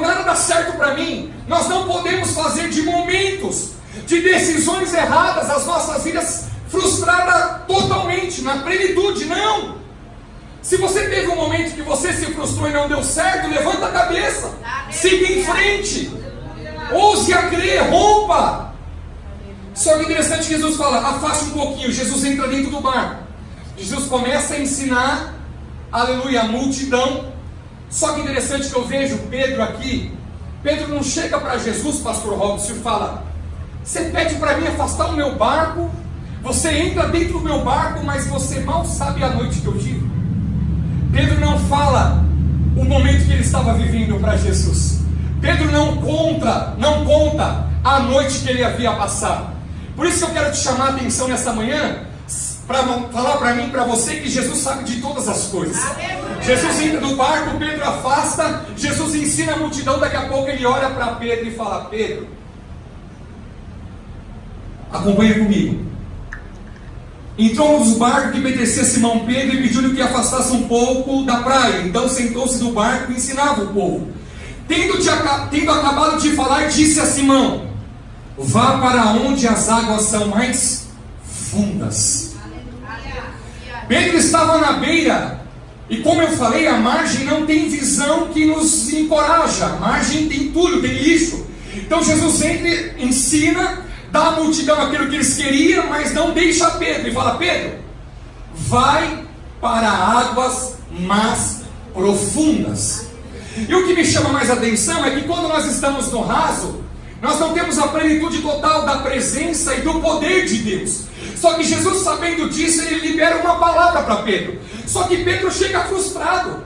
nada dá certo para mim. Nós não podemos fazer de momentos, de decisões erradas, as nossas vidas frustradas totalmente, na plenitude, não. Se você teve um momento que você se frustrou e não deu certo, levanta a cabeça, siga em frente, ouse a crer, rompa. Só que interessante, Jesus fala, afaste um pouquinho. Jesus entra dentro do barco, Jesus começa a ensinar, aleluia, a multidão. Só que interessante que eu vejo Pedro aqui, Pedro não chega para Jesus, pastor Robson, e fala, você pede para mim afastar o meu barco, você entra dentro do meu barco, mas você mal sabe a noite que eu tive. Pedro não fala o momento que ele estava vivendo para Jesus. Pedro não conta a noite que ele havia passado. Por isso eu quero te chamar a atenção nessa manhã, para falar para mim, para você, que Jesus sabe de todas as coisas. Jesus entra no barco, Pedro afasta, Jesus ensina a multidão, daqui a pouco ele olha para Pedro e fala, Pedro, acompanha comigo. Entrou nos barcos que pertencia a Simão Pedro e pediu-lhe que afastasse um pouco da praia. Então sentou-se no barco e ensinava o povo. Tendo acabado de falar, disse a Simão, vá para onde as águas são mais fundas. Pedro estava na beira, e como eu falei, a margem não tem visão que nos encoraja, a margem tem tudo, tem lixo. Então Jesus sempre ensina, dá à multidão aquilo que eles queriam, mas não deixa Pedro, e fala, Pedro, vai para águas mais profundas. E o que me chama mais atenção é que quando nós estamos no raso, nós não temos a plenitude total da presença e do poder de Deus. Só que Jesus, sabendo disso, ele libera uma palavra para Pedro. Só que Pedro chega frustrado.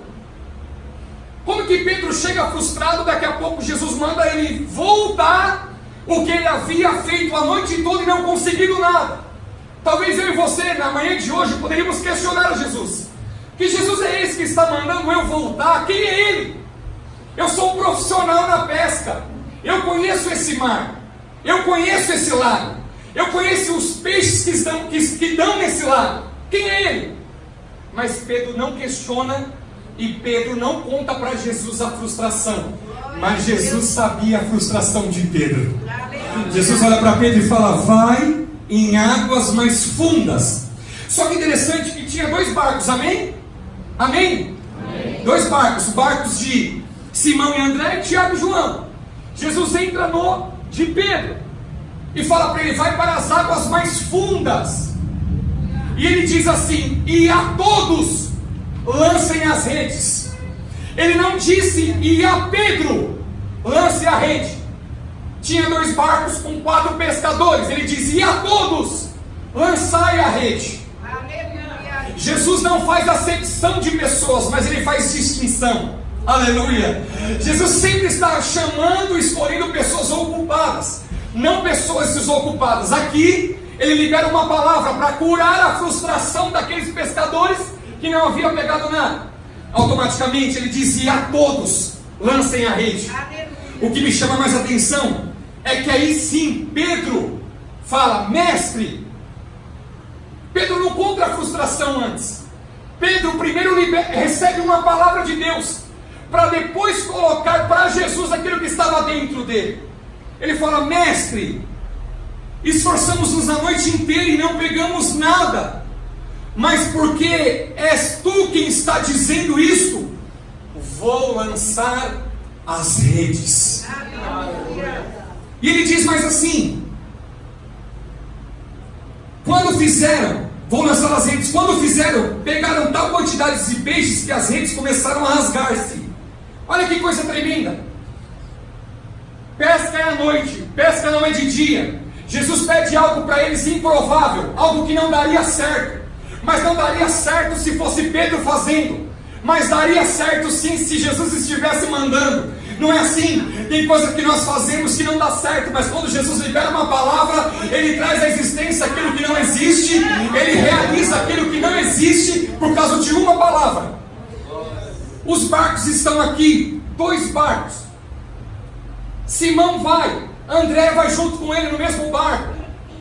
Como que Pedro chega frustrado? Daqui a pouco Jesus manda ele voltar o que ele havia feito a noite toda e não conseguido nada. Talvez eu e você, na manhã de hoje, poderíamos questionar a Jesus. Que Jesus é esse que está mandando eu voltar? Quem é ele? Eu sou um profissional na pesca. Eu conheço esse mar. Eu conheço esse lago. Eu conheço os peixes que dão nesse lago. Quem é ele? Mas Pedro não questiona e Pedro não conta para Jesus a frustração. Mas Jesus sabia a frustração de Pedro. Jesus olha para Pedro e fala: vai em águas mais fundas. Só que interessante que tinha 2 barcos, amém? Amém? Amém. 2 barcos, barcos de Simão e André, Tiago e João. Jesus entra no de Pedro e fala para ele: vai para as águas mais fundas. E ele diz assim: e a todos lancem as redes. Ele não disse: e a Pedro lance a rede. Tinha 2 barcos com 4 pescadores. Ele diz: e a todos lançai a rede. Jesus não faz acepção de pessoas, mas ele faz distinção. Aleluia. Jesus sempre está chamando e escolhendo pessoas ocupadas, não pessoas desocupadas. Aqui ele libera uma palavra para curar a frustração daqueles pescadores que não haviam pegado nada. Automaticamente ele diz: e a todos lancem a rede. O que me chama mais atenção é que aí sim Pedro fala: mestre. Pedro não conta a frustração antes. Pedro primeiro recebe uma palavra de Deus, para depois colocar para Jesus aquilo que estava dentro dele. Ele fala: mestre, esforçamos-nos a noite inteira e não pegamos nada, mas porque és tu quem está dizendo isso, vou lançar as redes. E ele diz mais assim: quando fizeram, vou lançar as redes. Quando fizeram, pegaram tal quantidade de peixes que as redes começaram a rasgar-se. Olha que coisa tremenda. Pesca é à noite, pesca não é de dia. Jesus pede algo para eles improvável, algo que não daria certo. Mas não daria certo se fosse Pedro fazendo, mas daria certo sim se Jesus estivesse mandando. Não é assim? Tem coisa que nós fazemos que não dá certo, mas quando Jesus libera uma palavra, ele traz à existência aquilo que não existe, ele realiza aquilo que não existe por causa de uma palavra. Os barcos estão aqui, 2 barcos. Simão vai, André vai junto com ele no mesmo barco.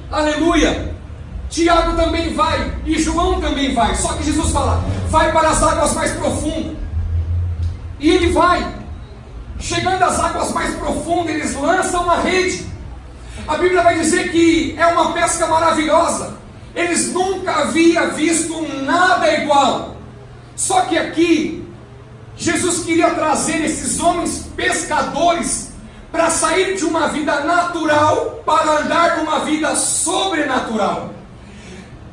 Aleluia. Tiago também vai, e João também vai. Só que Jesus fala: vai para as águas mais profundas. E ele vai. Chegando às águas mais profundas, eles lançam a rede. A Bíblia vai dizer que é uma pesca maravilhosa. Eles nunca haviam visto nada igual. Só que aqui Jesus queria trazer esses homens pescadores para sair de uma vida natural para andar numa vida sobrenatural.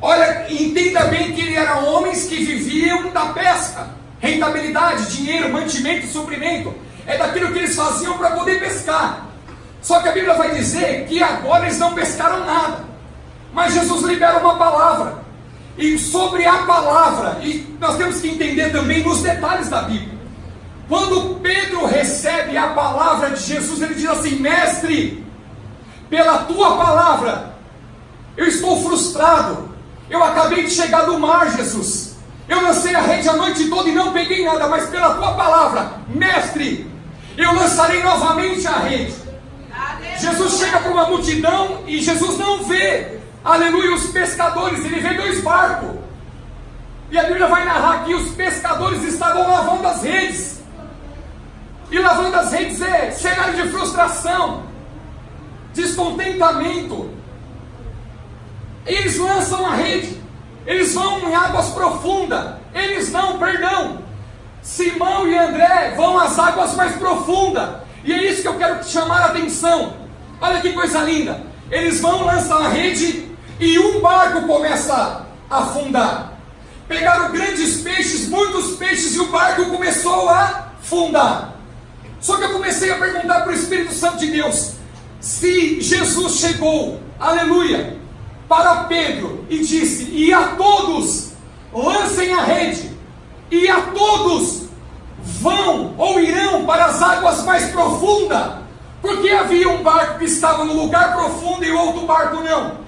Olha, entenda bem que eles eram homens que viviam da pesca, rentabilidade, dinheiro, mantimento, suprimento. É daquilo que eles faziam para poder pescar. Só que a Bíblia vai dizer que agora eles não pescaram nada. Mas Jesus libera uma palavra. E sobre a palavra, e nós temos que entender também nos detalhes da Bíblia. Quando Pedro recebe a palavra de Jesus, ele diz assim: mestre, pela tua palavra, eu estou frustrado. Eu acabei de chegar do mar, Jesus. Eu lancei a rede a noite toda e não peguei nada, mas pela tua palavra, mestre, eu lançarei novamente a rede. Jesus chega para uma multidão e Jesus não vê, aleluia, os pescadores, ele vê 2 barcos. E a Bíblia vai narrar que os pescadores estavam lavando as redes. E lavando as redes é cenário de frustração, descontentamento. Eles lançam a rede, eles vão em águas profundas. Simão e André vão às águas mais profundas. E é isso que eu quero te chamar a atenção. Olha que coisa linda. Eles vão lançar a rede e um barco começa a afundar. Pegaram grandes peixes, muitos peixes, e o barco começou a afundar. Só que eu comecei a perguntar para o Espírito Santo de Deus: se Jesus chegou, aleluia, para Pedro e disse: e a todos lancem a rede, e a todos vão ou irão para as águas mais profundas, Porque havia um barco que estava no lugar profundo e o outro barco não.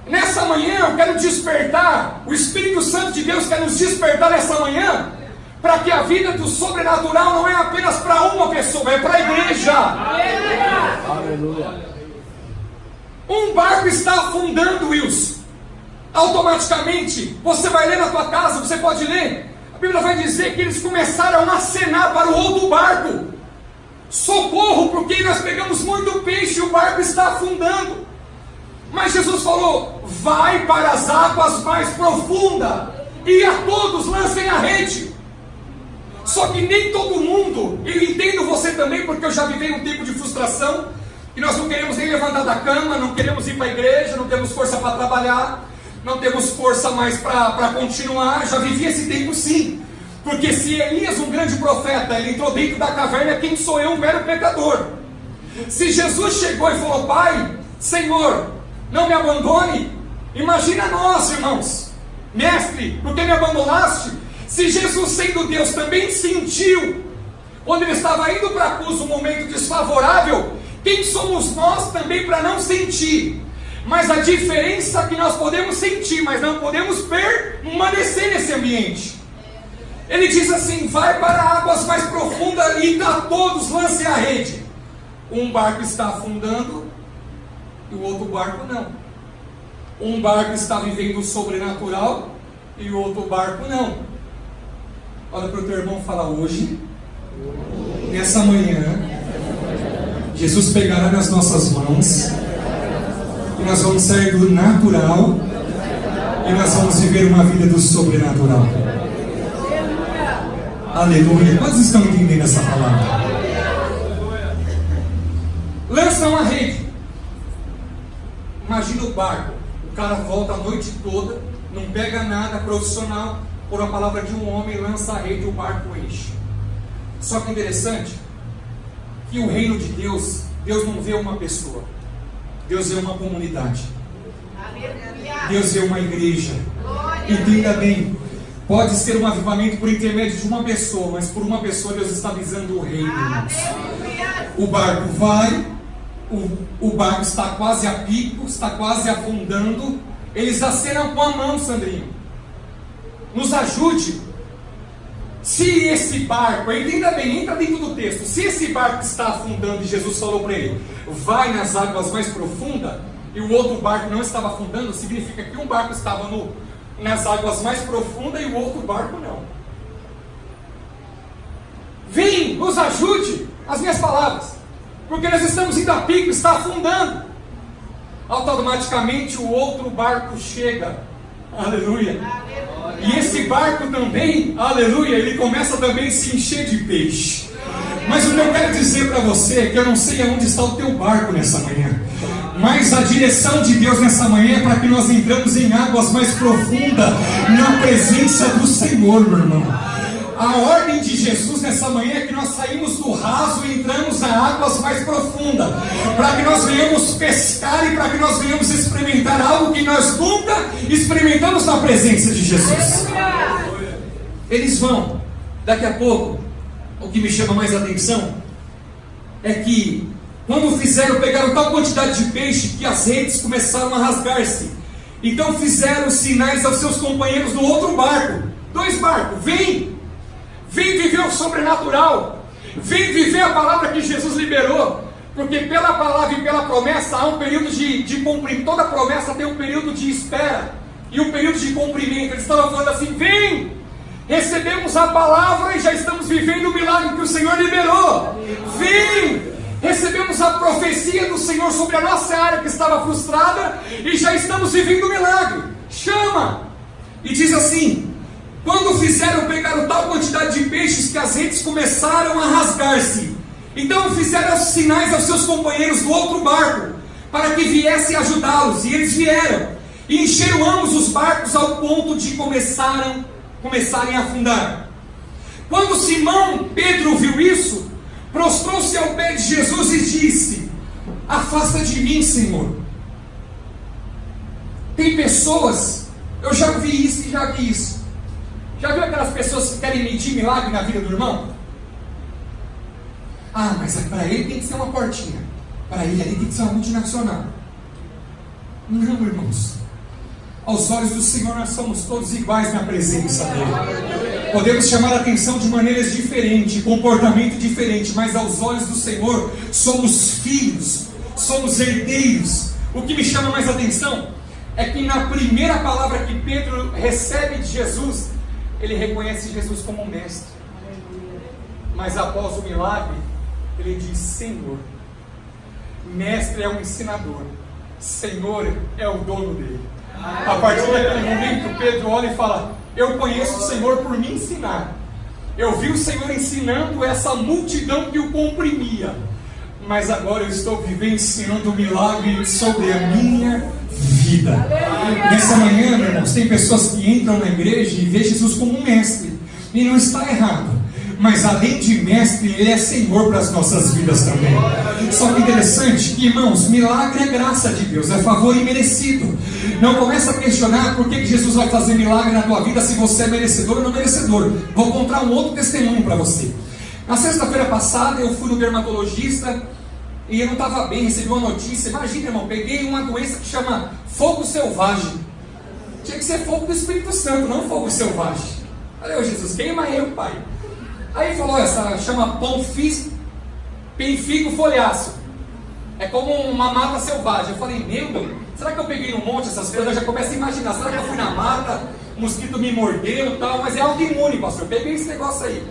Nessa manhã eu quero despertar, o Espírito Santo de Deus quer nos despertar nessa manhã, para que a vida do sobrenatural não é apenas para uma pessoa, é para a igreja. Aleluia. Um barco está afundando, Wilson. Automaticamente, você vai ler na tua casa, você pode ler. A Bíblia vai dizer que eles começaram a acenar para o outro barco. Socorro, porque nós pegamos muito peixe e o barco está afundando. Mas Jesus falou, vai para as águas mais profundas, e a todos lancem a rede. Só que nem todo mundo, eu entendo você também, porque eu já vivi um tempo de frustração, e nós não queremos nem levantar da cama, não queremos ir para a igreja, não temos força para trabalhar, não temos força mais para continuar. Já vivi esse tempo sim, porque se Elias, um grande profeta, ele entrou dentro da caverna, quem sou eu, um mero pecador? Se Jesus chegou e falou, Pai, Senhor, não me abandone, imagina nós, irmãos, mestre, por que me abandonaste? Se Jesus, sendo Deus, também sentiu, quando ele estava indo para a cruz, um momento desfavorável, quem somos nós também para não sentir? Mas a diferença é que nós podemos sentir, mas não podemos permanecer nesse ambiente. Ele diz assim, vai para águas mais profundas e a todos lance a rede. Um barco está afundando e o outro barco não. Um barco está vivendo o sobrenatural e o outro barco não. Olha para o teu irmão e fala, hoje, nessa manhã, Jesus pegará nas nossas mãos e nós vamos sair do natural e nós vamos viver uma vida do sobrenatural. Aleluia. Quantos estão entendendo essa palavra? Lançam a rede. Imagina o barco. O cara volta a noite toda, não pega nada, profissional, por a palavra de um homem, lança a rede e o barco enche. Só que interessante, que o reino de Deus, Deus não vê uma pessoa, Deus vê uma comunidade, Deus vê uma igreja. Entenda bem, pode ser um avivamento por intermédio de uma pessoa, mas por uma pessoa Deus está visando o reino. O barco vai, o barco está quase a pico, está quase afundando, eles acenam com a mão, Sandrinho, nos ajude. Se esse barco, entenda bem, entra dentro do texto, se esse barco está afundando e Jesus falou para ele, vai nas águas mais profundas, e o outro barco não estava afundando, significa que um barco estava nas águas mais profundas e o outro barco não. Vem, nos ajude, as minhas palavras, porque nós estamos indo a pico, está afundando. Automaticamente o outro barco chega, aleluia. E esse barco também, aleluia, ele começa também a se encher de peixe. Mas o que eu quero dizer para você é que eu não sei aonde está o teu barco nessa manhã, mas a direção de Deus nessa manhã é para que nós entramos em águas mais profundas, na presença do Senhor, meu irmão. A ordem de Jesus nessa manhã é que nós saímos do raso e entramos a águas mais profundas, para que nós venhamos pescar e para que nós venhamos experimentar algo que nós nunca experimentamos na presença de Jesus. Eles vão, daqui a pouco, o que me chama mais atenção é que quando pegaram tal quantidade de peixe que as redes começaram a rasgar-se. Então fizeram sinais aos seus companheiros no outro barco. 2 barcos, vem viver o sobrenatural, vem viver a palavra que Jesus liberou, porque pela palavra e pela promessa há um período de cumprimento. Toda promessa tem um período de espera e um período de cumprimento. Eles estavam falando assim, vem, recebemos a palavra e já estamos vivendo o milagre que o Senhor liberou. Vem, recebemos a profecia do Senhor sobre a nossa área que estava frustrada e já estamos vivendo o milagre. Chama! E diz assim, quando pegaram tal quantidade de peixes que as redes começaram a rasgar-se. Então fizeram sinais aos seus companheiros do outro barco, para que viessem ajudá-los. E eles vieram, e encheram ambos os barcos ao ponto de começarem a afundar. Quando Simão Pedro viu isso, prostrou-se ao pé de Jesus e disse, afasta de mim, Senhor. Tem pessoas, eu já vi isso e já vi isso. Já viu aquelas pessoas que querem medir milagre na vida do irmão? Ah, mas para ele tem que ser uma portinha. Para ele ali tem que ser uma multinacional. Não, irmãos. Aos olhos do Senhor nós somos todos iguais na presença dele. Podemos chamar a atenção de maneiras diferentes, comportamento diferente, mas aos olhos do Senhor somos filhos, somos herdeiros. O que me chama mais atenção é que na primeira palavra que Pedro recebe de Jesus, ele reconhece Jesus como mestre. Mas após o milagre, ele diz Senhor. Mestre é um ensinador, Senhor é o dono dele. A partir daquele momento, Pedro olha e fala: eu conheço o Senhor por me ensinar. Eu vi o Senhor ensinando essa multidão que o comprimia, mas agora eu estou vivenciando um milagre sobre a minha vida. Nessa manhã, meus irmãos, tem pessoas que entram na igreja e veem Jesus como um mestre, e não está errado. Mas além de mestre, ele é Senhor para as nossas vidas também. Só que interessante, irmãos, milagre é graça de Deus, é favor imerecido. Não começa a questionar por que Jesus vai fazer milagre na tua vida se você é merecedor ou não merecedor. Vou contar um outro testemunho para você. Na sexta-feira passada eu fui no dermatologista e eu não estava bem, recebi uma notícia. Imagina, irmão, peguei uma doença que chama fogo selvagem. Tinha que ser fogo do Espírito Santo, não fogo selvagem. Falei, ô Jesus, queima eu, pai. Aí ele falou, essa chama penfigo folháceo. É como uma mata selvagem. Eu falei, meu Deus, será que eu peguei no monte essas coisas? Eu já começo a imaginar, será que eu fui na mata, o mosquito me mordeu e tal, mas é autoimune, pastor, eu peguei esse negócio aí.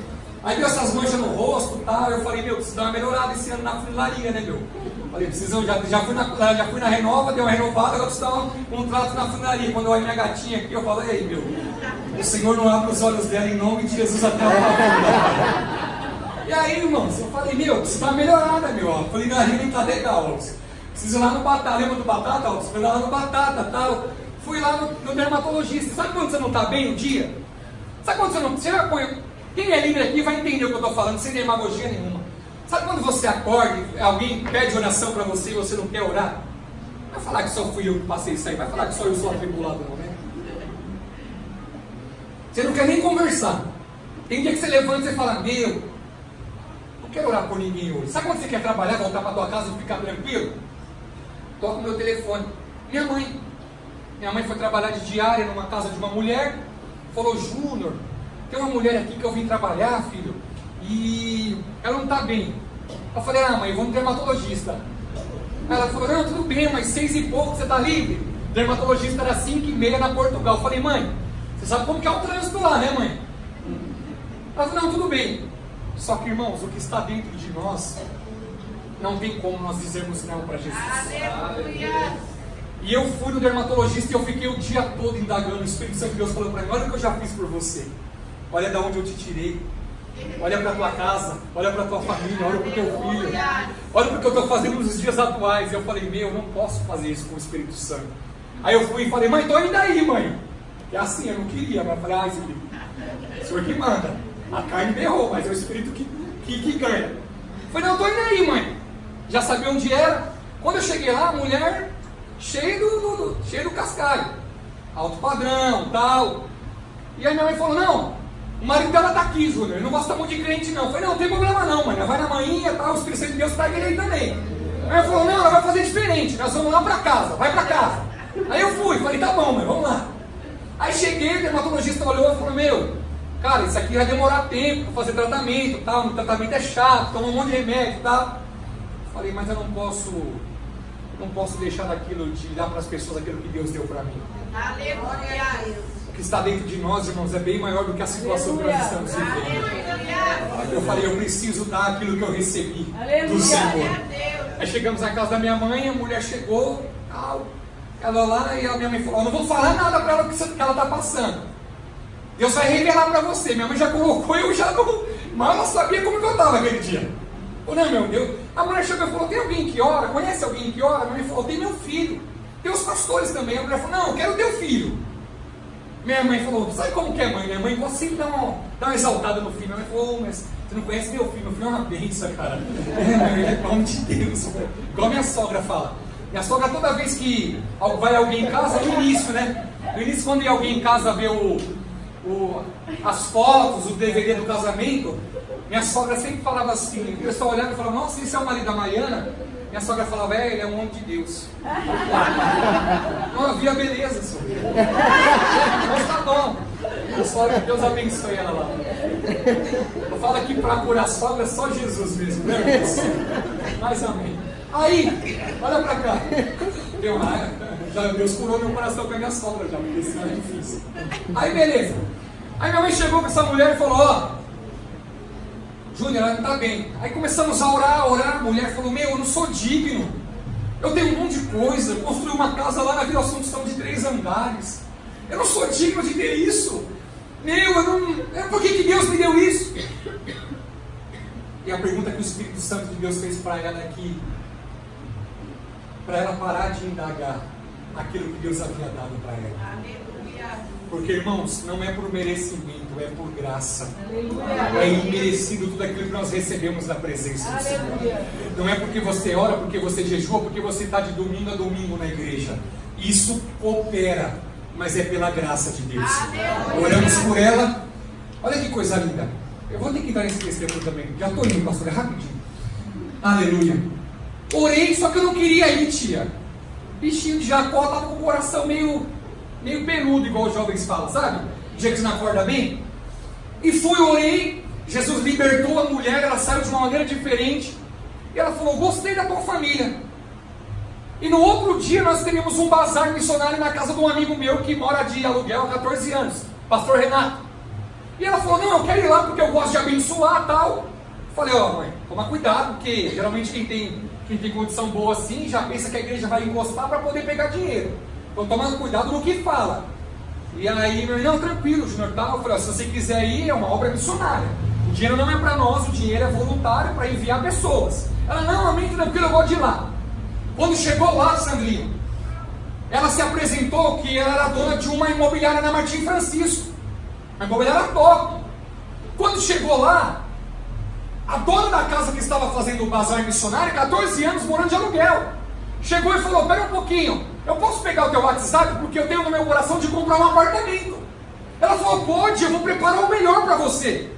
Aí deu essas manchas no rosto e tal, eu falei, meu, preciso dar uma melhorada esse ano na funilaria, né, meu? Falei, preciso, já fui na Renova, deu uma renovada, agora preciso dar um trato na funilaria. Quando eu olho minha gatinha aqui, eu falei, aí, meu, o Senhor não abre os olhos dela em nome de Jesus até a E aí, irmãos, eu falei, meu, preciso dar uma melhorada, meu, a funilaria nem tá legal, preciso ir lá no Batata, lembra do Batata? Preciso ir lá no Batata, tal. Fui lá no dermatologista. Sabe quando você não tá bem um dia? Sabe quando você não... Você já põe... Quem é livre aqui vai entender o que eu estou falando, sem demagogia nenhuma. Sabe quando você acorda e alguém pede oração para você e você não quer orar? Não vai falar que só fui eu que passei isso aí, vai falar que só eu sou atribulado, não, né? Você não quer nem conversar. Tem dia que você levanta e você fala, meu, não quero orar por ninguém hoje. Sabe quando você quer trabalhar, voltar para tua casa e ficar tranquilo? Toca o meu telefone. Minha mãe foi trabalhar de diária numa casa de uma mulher, falou, Júnior, tem uma mulher aqui que eu vim trabalhar, filho, e ela não está bem. Eu falei, mãe, eu vou no dermatologista. Ela falou, não, tudo bem, mas 6 e pouco você está livre? O dermatologista era 5h30 na Portugal. Eu falei, mãe, você sabe como que é o trânsito lá, né, mãe? Ela falou, não, tudo bem. Só que, irmãos, o que está dentro de nós, não tem como nós dizermos não para Jesus. Aleluia! E eu fui no dermatologista e eu fiquei o dia todo indagando. O Espírito Santo de Deus falou para mim, olha o que eu já fiz por você. Olha de onde eu te tirei. Olha para a tua casa. Olha para a tua família. Olha para o teu filho. Olha para o que eu estou fazendo nos dias atuais. E eu falei, eu não posso fazer isso com o Espírito Santo. Aí eu fui e falei, mãe, estou indo aí, mãe. É assim, eu não queria. Mas eu falei, Espírito, o Senhor que manda. A carne berrou, mas é o Espírito que ganha. Eu falei, não, estou indo aí, mãe. Já sabia onde era. Quando eu cheguei lá, a mulher cheia do cascalho. Alto padrão, tal. E aí minha mãe falou, não, o marido dela está aqui, Júnior, ele não gosta muito de crente não. Eu falei, não tem problema não, mãe, vai na manhinha, tá, o Espírito Santo de Deus está aí também. Aí ela falou, não, ela vai fazer diferente, nós vamos lá para casa, vai para casa. Aí eu fui, falei, tá bom, mãe, vamos lá. Aí cheguei, o dermatologista olhou e falou, cara, isso aqui vai demorar tempo para fazer tratamento, tal, o tratamento é chato, toma um monte de remédio, tal. Falei, mas eu não posso deixar daquilo, de dar para as pessoas aquilo que Deus deu para mim. Aleluia! O que está dentro de nós, irmãos, é bem maior do que a situação que nós estamos vivendo. Eu falei, eu preciso dar aquilo que eu recebi do Senhor. Aí chegamos na casa da minha mãe, a mulher chegou, tal, ela lá, e a minha mãe falou, eu não vou falar nada para ela que ela está passando. Deus vai revelar para você. Minha mãe já colocou, eu já não, mas ela sabia como que eu estava aquele dia. Eu falei, não, meu Deus. A mulher chegou e falou, tem alguém que ora? Conhece alguém que ora? A minha mãe falou, tem meu filho. Tem os pastores também. A mulher falou, não, eu quero teu filho. Minha mãe falou, sabe como que é, mãe? Minha mãe gosta sempre de dar uma exaltada no filho. Minha mãe falou, mas você não conhece meu filho é uma bênção, cara. Ele é nome de Deus. Igual minha sogra fala. Minha sogra, toda vez que vai alguém em casa, no início, né? No início, quando ia alguém em casa ver as fotos, o DVD do casamento, Minha sogra sempre falava assim, o pessoal olhava e falava, nossa, esse é o marido da Mariana? Minha sogra falava, ele é um homem de Deus. Não havia beleza, senhor. Mas tá bom. A sogra, Deus abençoe ela lá. Eu falo que para curar a sogra, só Jesus mesmo, né? Mas amém. Aí, olha pra cá. Deus curou meu coração com a minha sogra já, porque isso é difícil. Aí, beleza. Aí minha mãe chegou com essa mulher e falou, ó, Júnior, ela não tá bem. Aí começamos a orar, a mulher falou, eu não sou digno. Eu tenho um monte de coisa, construí uma casa lá na Vila Assunção de 3 andares. Eu não sou digno de ter isso. Por que Deus me deu isso? E a pergunta que o Espírito Santo de Deus fez para ela aqui, para ela parar de indagar aquilo que Deus havia dado para ela. Porque, irmãos, não é por merecimento, é por graça. É imerecido tudo aquilo que nós recebemos da presença do Senhor. Não é porque você ora, porque você jejua, porque você está de domingo a domingo na igreja. Isso opera, mas é pela graça de Deus. Oramos por ela. Olha que coisa linda. Eu vou ter que dar esse testemunho também. Já estou indo, pastor, é rapidinho. Aleluia. Orei, só que eu não queria ir, tia. Bichinho de Jacó estava com o coração meio peludo, igual os jovens falam, sabe? Dia que você não acorda bem. E fui, orei. Jesus libertou a mulher, ela saiu de uma maneira diferente. E ela falou, gostei da tua família. E no outro dia nós teríamos um bazar missionário na casa de um amigo meu que mora de aluguel há 14 anos, pastor Renato. E ela falou, não, eu quero ir lá porque eu gosto de abençoar e tal. Falei, ó, mãe, toma cuidado, porque geralmente quem tem condição boa assim, já pensa que a igreja vai encostar para poder pegar dinheiro. Então toma cuidado no que fala. E aí, meu irmão, tranquilo, Júnior, tal. Eu falei, ó, se você quiser ir, é uma obra missionária. O dinheiro não é para nós, o dinheiro é voluntário para enviar pessoas. Ela, não, amém, tranquilo, eu vou de lá. Quando chegou lá, Sandrinho, ela se apresentou que ela era dona de uma imobiliária na Martim Francisco. Uma imobiliária top. Quando chegou lá, a dona da casa que estava fazendo o bazar missionário, 14 anos morando de aluguel, chegou e falou, pera um pouquinho, eu posso pegar o teu WhatsApp porque eu tenho no meu coração de comprar um apartamento. Ela falou, pode, eu vou preparar o melhor para você.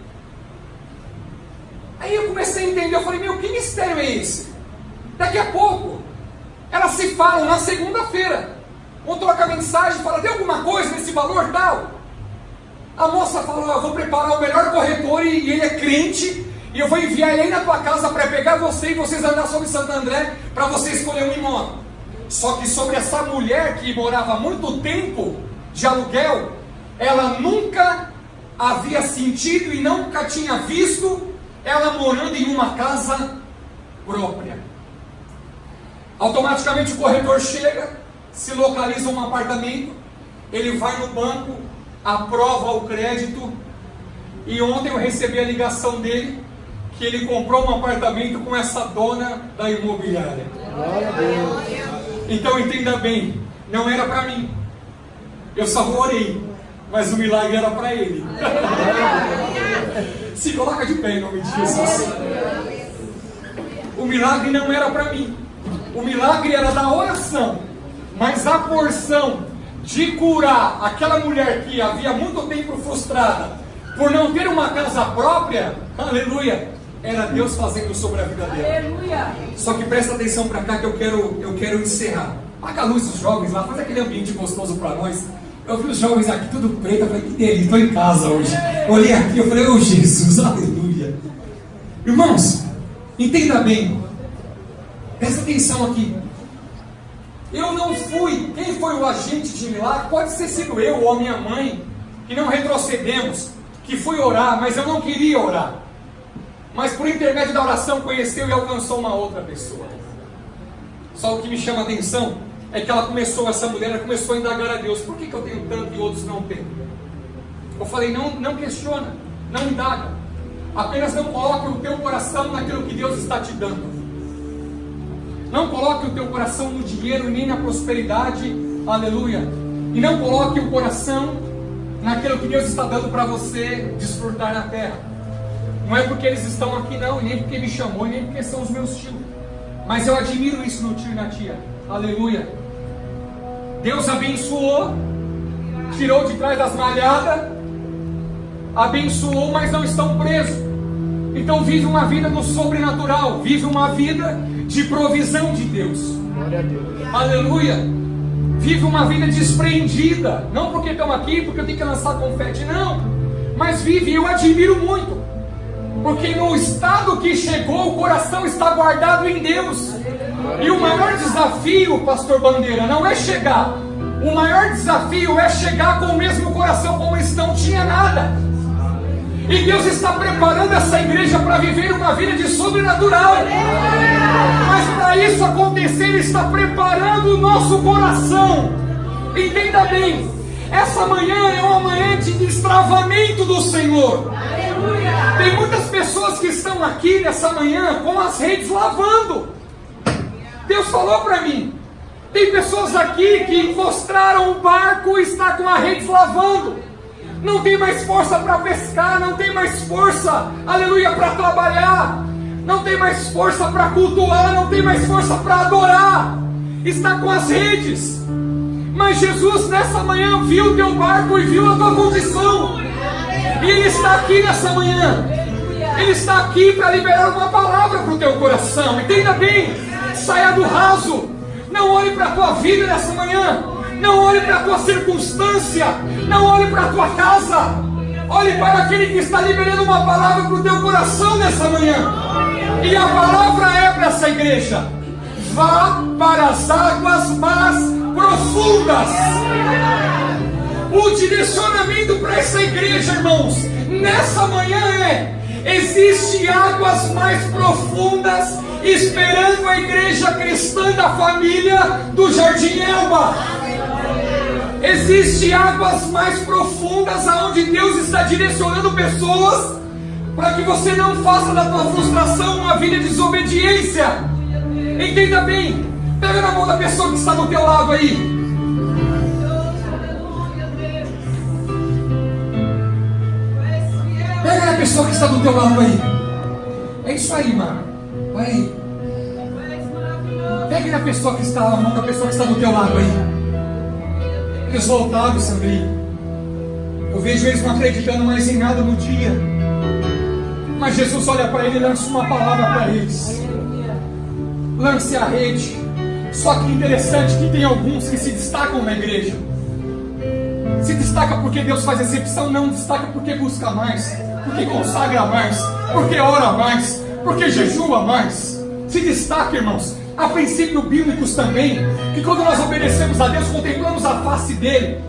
Aí eu comecei a entender, eu falei, que mistério é esse? Daqui a pouco, elas se falam na segunda-feira, um troca mensagem, fala, tem alguma coisa nesse valor tal? A moça falou, eu vou preparar o melhor corretor e ele é crente, e eu vou enviar ele aí na tua casa para pegar você e vocês andar sobre Santo André para você escolher um imóvel. Só que sobre essa mulher que morava há muito tempo de aluguel, ela nunca havia sentido e nunca tinha visto ela morando em uma casa própria. Automaticamente o corretor chega, se localiza um apartamento, ele vai no banco, aprova o crédito, e ontem eu recebi a ligação dele que ele comprou um apartamento com essa dona da imobiliária. Então entenda bem, não era para mim, eu só orei, mas o milagre era para ele. Se coloca de pé em nome de Jesus. O milagre não era para mim, o milagre era da oração, mas a porção de curar aquela mulher que havia muito tempo frustrada por não ter uma casa própria, aleluia, era Deus fazendo sobre a vida dela. Aleluia. Só que presta atenção para cá que eu quero encerrar. Apaga a luz dos jovens lá, faz aquele ambiente gostoso para nós. Eu vi os jovens aqui tudo preto, eu falei, que delícia, estou em casa hoje. Eu olhei aqui, eu falei, Jesus, aleluia. Irmãos, entenda bem, presta atenção aqui. Eu não fui, quem foi o agente de milagre? Pode ter sido eu ou a minha mãe, que não retrocedemos, que fui orar, mas eu não queria orar. Mas por intermédio da oração conheceu e alcançou uma outra pessoa. Só o que me chama a atenção é que essa mulher começou a indagar a Deus, por que eu tenho tanto e outros não têm? Eu falei, não questiona, não indaga, apenas não coloque o teu coração naquilo que Deus está te dando. Não coloque o teu coração no dinheiro nem na prosperidade, aleluia. E não coloque o coração naquilo que Deus está dando para você desfrutar na terra. Não é porque eles estão aqui não, e nem porque me chamou, e nem porque são os meus tios. Mas eu admiro isso no tio e na tia, aleluia. Deus abençoou, tirou de trás das malhadas, abençoou, mas não estão presos. Então vive uma vida no sobrenatural, vive uma vida de provisão de Deus. Glória a Deus. Aleluia. Vive uma vida despreendida, não porque estamos aqui, porque eu tenho que lançar confete, não, mas vive, eu admiro muito, porque no estado que chegou, o coração está guardado em Deus. E o maior desafio, pastor Bandeira, não é chegar, o maior desafio é chegar com o mesmo coração como eles não tinha nada. E Deus está preparando essa igreja para viver uma vida de sobrenatural. Mas para isso acontecer, Ele está preparando o nosso coração. Entenda bem, essa manhã é uma manhã de destravamento do Senhor. Tem muitas pessoas que estão aqui nessa manhã com as redes lavando. Deus falou para mim, tem pessoas aqui que encostraram o barco e está com a rede lavando. Não tem mais força para pescar, não tem mais força, aleluia, para trabalhar, não tem mais força para cultuar, não tem mais força para adorar, está com as redes. Mas Jesus nessa manhã viu o teu barco e viu a tua condição, e Ele está aqui nessa manhã, Ele está aqui para liberar uma palavra para o teu coração. Entenda bem, saia do raso, não olhe para a tua vida nessa manhã, não olhe para a tua circunstância, não olhe para a tua casa, olhe para aquele que está liberando uma palavra para o teu coração nessa manhã. E a palavra é para essa igreja: vá para as águas mais profundas. O direcionamento para essa igreja, irmãos, nessa manhã existe águas mais profundas esperando a igreja cristã da família do Jardim Elba. Existem águas mais profundas aonde Deus está direcionando pessoas para que você não faça da tua frustração uma vida de desobediência. Entenda bem, pega na mão da pessoa que está do teu lado aí. Pega na pessoa que está do teu lado aí. É isso aí, mano. Vai aí. Pegue na pessoa que está, a mão da pessoa que está do teu lado aí. Eles voltaram, Sandrinho. Eu vejo eles não acreditando mais em nada no dia. Mas Jesus olha para ele e lança uma palavra para eles. Lance a rede. Só que interessante que tem alguns que se destacam na igreja. Se destaca porque Deus faz exceção, não destaca porque busca mais, porque consagra mais, porque ora mais, porque jejua mais. Se destaca, irmãos. Há princípios bíblicos também, que quando nós obedecemos a Deus, contemplamos a face dele.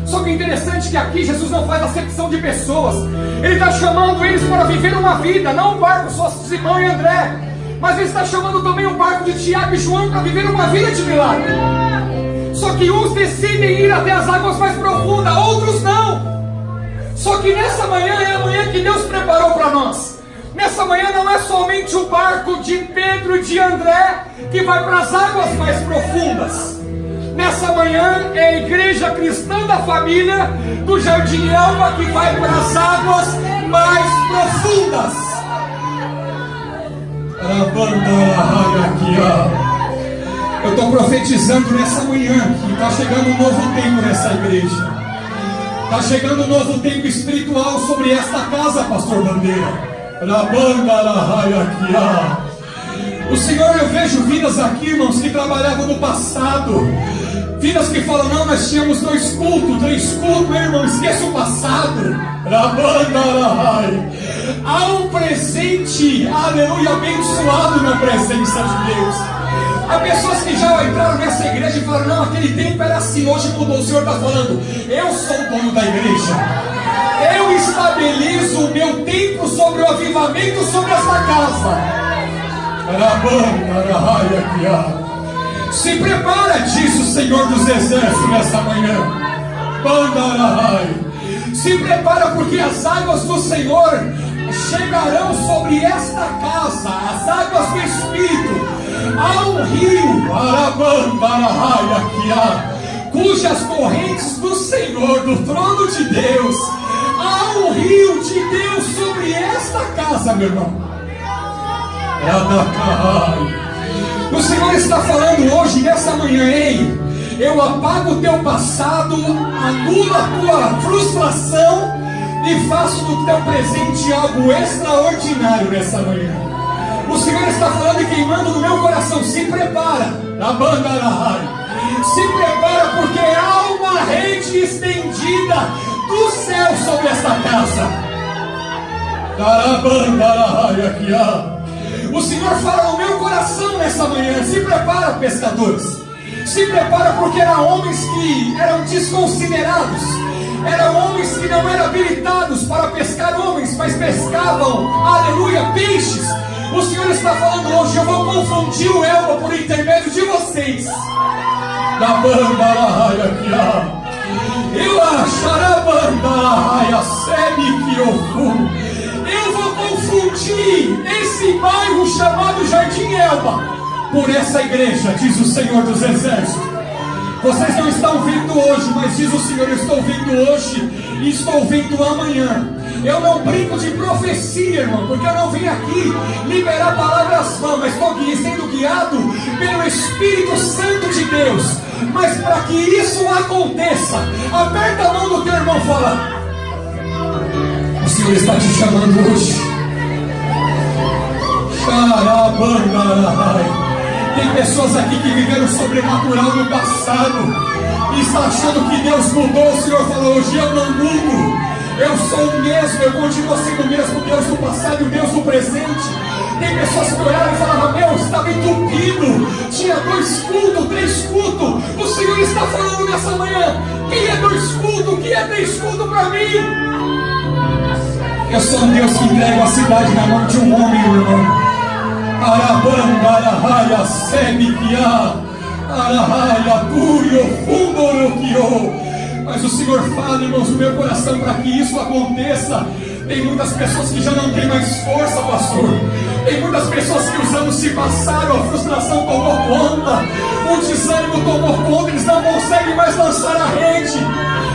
Só que é interessante que aqui Jesus não faz acepção de pessoas. Ele está chamando eles para viver uma vida, não um barco só Simão e André, mas Ele está chamando também o barco de Tiago e João para viver uma vida de milagre. Só que uns decidem ir até as águas mais profundas, outros não. Só que nessa manhã é a manhã que Deus preparou para nós. Nessa manhã não é somente o barco de Pedro e de André que vai para as águas mais profundas. Nessa manhã é a igreja cristã da família do Jardim Elba que vai para as águas mais profundas. Eu estou profetizando nessa manhã que está chegando um novo tempo nessa igreja. Está chegando um novo tempo espiritual sobre esta casa, pastor Bandeira. O Senhor, eu vejo vidas aqui, irmãos, que trabalhavam no passado. Vidas que falam, não, nós tínhamos 2 cultos, 3 cultos, meu irmão, esqueça o passado. Há um presente, aleluia, abençoado na presença de Deus. Há pessoas que já entraram nessa igreja e falaram, não, aquele tempo era assim, hoje mudou. O Senhor está falando, eu sou o dono da igreja. Eu estabeleço o meu tempo sobre o avivamento sobre esta casa. Se prepara, diz o Senhor dos Exércitos nessa manhã. Se prepara porque as águas do Senhor chegarão sobre esta casa, as águas do Espírito. Há um rio, cujas correntes do Senhor, do trono de Deus, há um rio de Deus sobre esta casa, meu irmão. O Senhor está falando hoje, nessa manhã, ei, eu apago o teu passado, anulo a tua frustração e faço do teu presente algo extraordinário nessa manhã. O Senhor está falando e queimando no meu coração. Se prepara, na banda da rádio. Se prepara, porque há uma rede estendida do céu sobre esta casa. O Senhor fala no meu coração nessa manhã. Se prepara, pescadores. Se prepara, porque eram homens que eram desconsiderados. Eram homens que não eram habilitados para pescar homens, mas pescavam, aleluia, peixes. O Senhor está falando hoje: eu vou confundir o Elba por intermédio de vocês. Da banda raia aqui, eu achará banda raia sebe que eu vou confundir esse bairro chamado Jardim Elba por essa igreja, diz o Senhor dos Exércitos. Vocês não estão vindo hoje, mas diz o Senhor: eu estou vindo hoje e estou vindo amanhã. Eu não brinco de profecia, irmão, porque eu não vim aqui liberar palavras vãs, mas estou sendo guiado pelo Espírito Santo de Deus. Mas para que isso aconteça, aperta a mão do teu irmão e fala: o Senhor está te chamando hoje. Tem pessoas aqui que viveram o sobrenatural no passado e está achando que Deus mudou. O Senhor falou: hoje eu não mudo. Eu sou o mesmo, eu continuo sendo o mesmo Deus do passado e o Deus do presente. Tem pessoas que olharam e falaram: meu, estava entupido, tinha 2 cultos, 3 cultos. O Senhor está falando nessa manhã: quem é 2 cultos, o que é 3 cultos para mim? Eu sou um Deus que entrega a cidade na mão de um homem, irmão. Arabanda, arahaya, sebiquia, arahaya, tuyo, fundoroquio. Mas o Senhor fala, irmãos, no meu coração, para que isso aconteça. Tem muitas pessoas que já não têm mais força, pastor. Tem muitas pessoas que os anos se passaram, a frustração tomou conta, o desânimo tomou conta, eles não conseguem mais lançar a rede.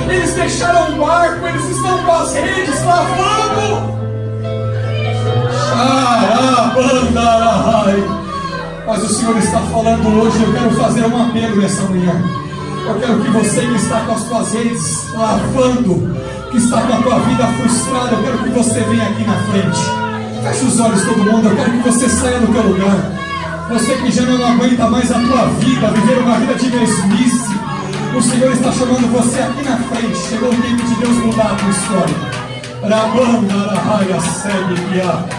Eles deixaram o barco, eles estão com as redes lavando. Mas o Senhor está falando hoje: eu quero fazer um apelo nessa manhã. Eu quero que você que está com as suas redes lavando, que está com a tua vida frustrada, eu quero que você venha aqui na frente. Feche os olhos, todo mundo. Eu quero que você saia do teu lugar. Você que já não aguenta mais a tua vida, viver uma vida de mesmice, o Senhor está chamando você aqui na frente. Chegou o tempo de Deus mudar a tua história.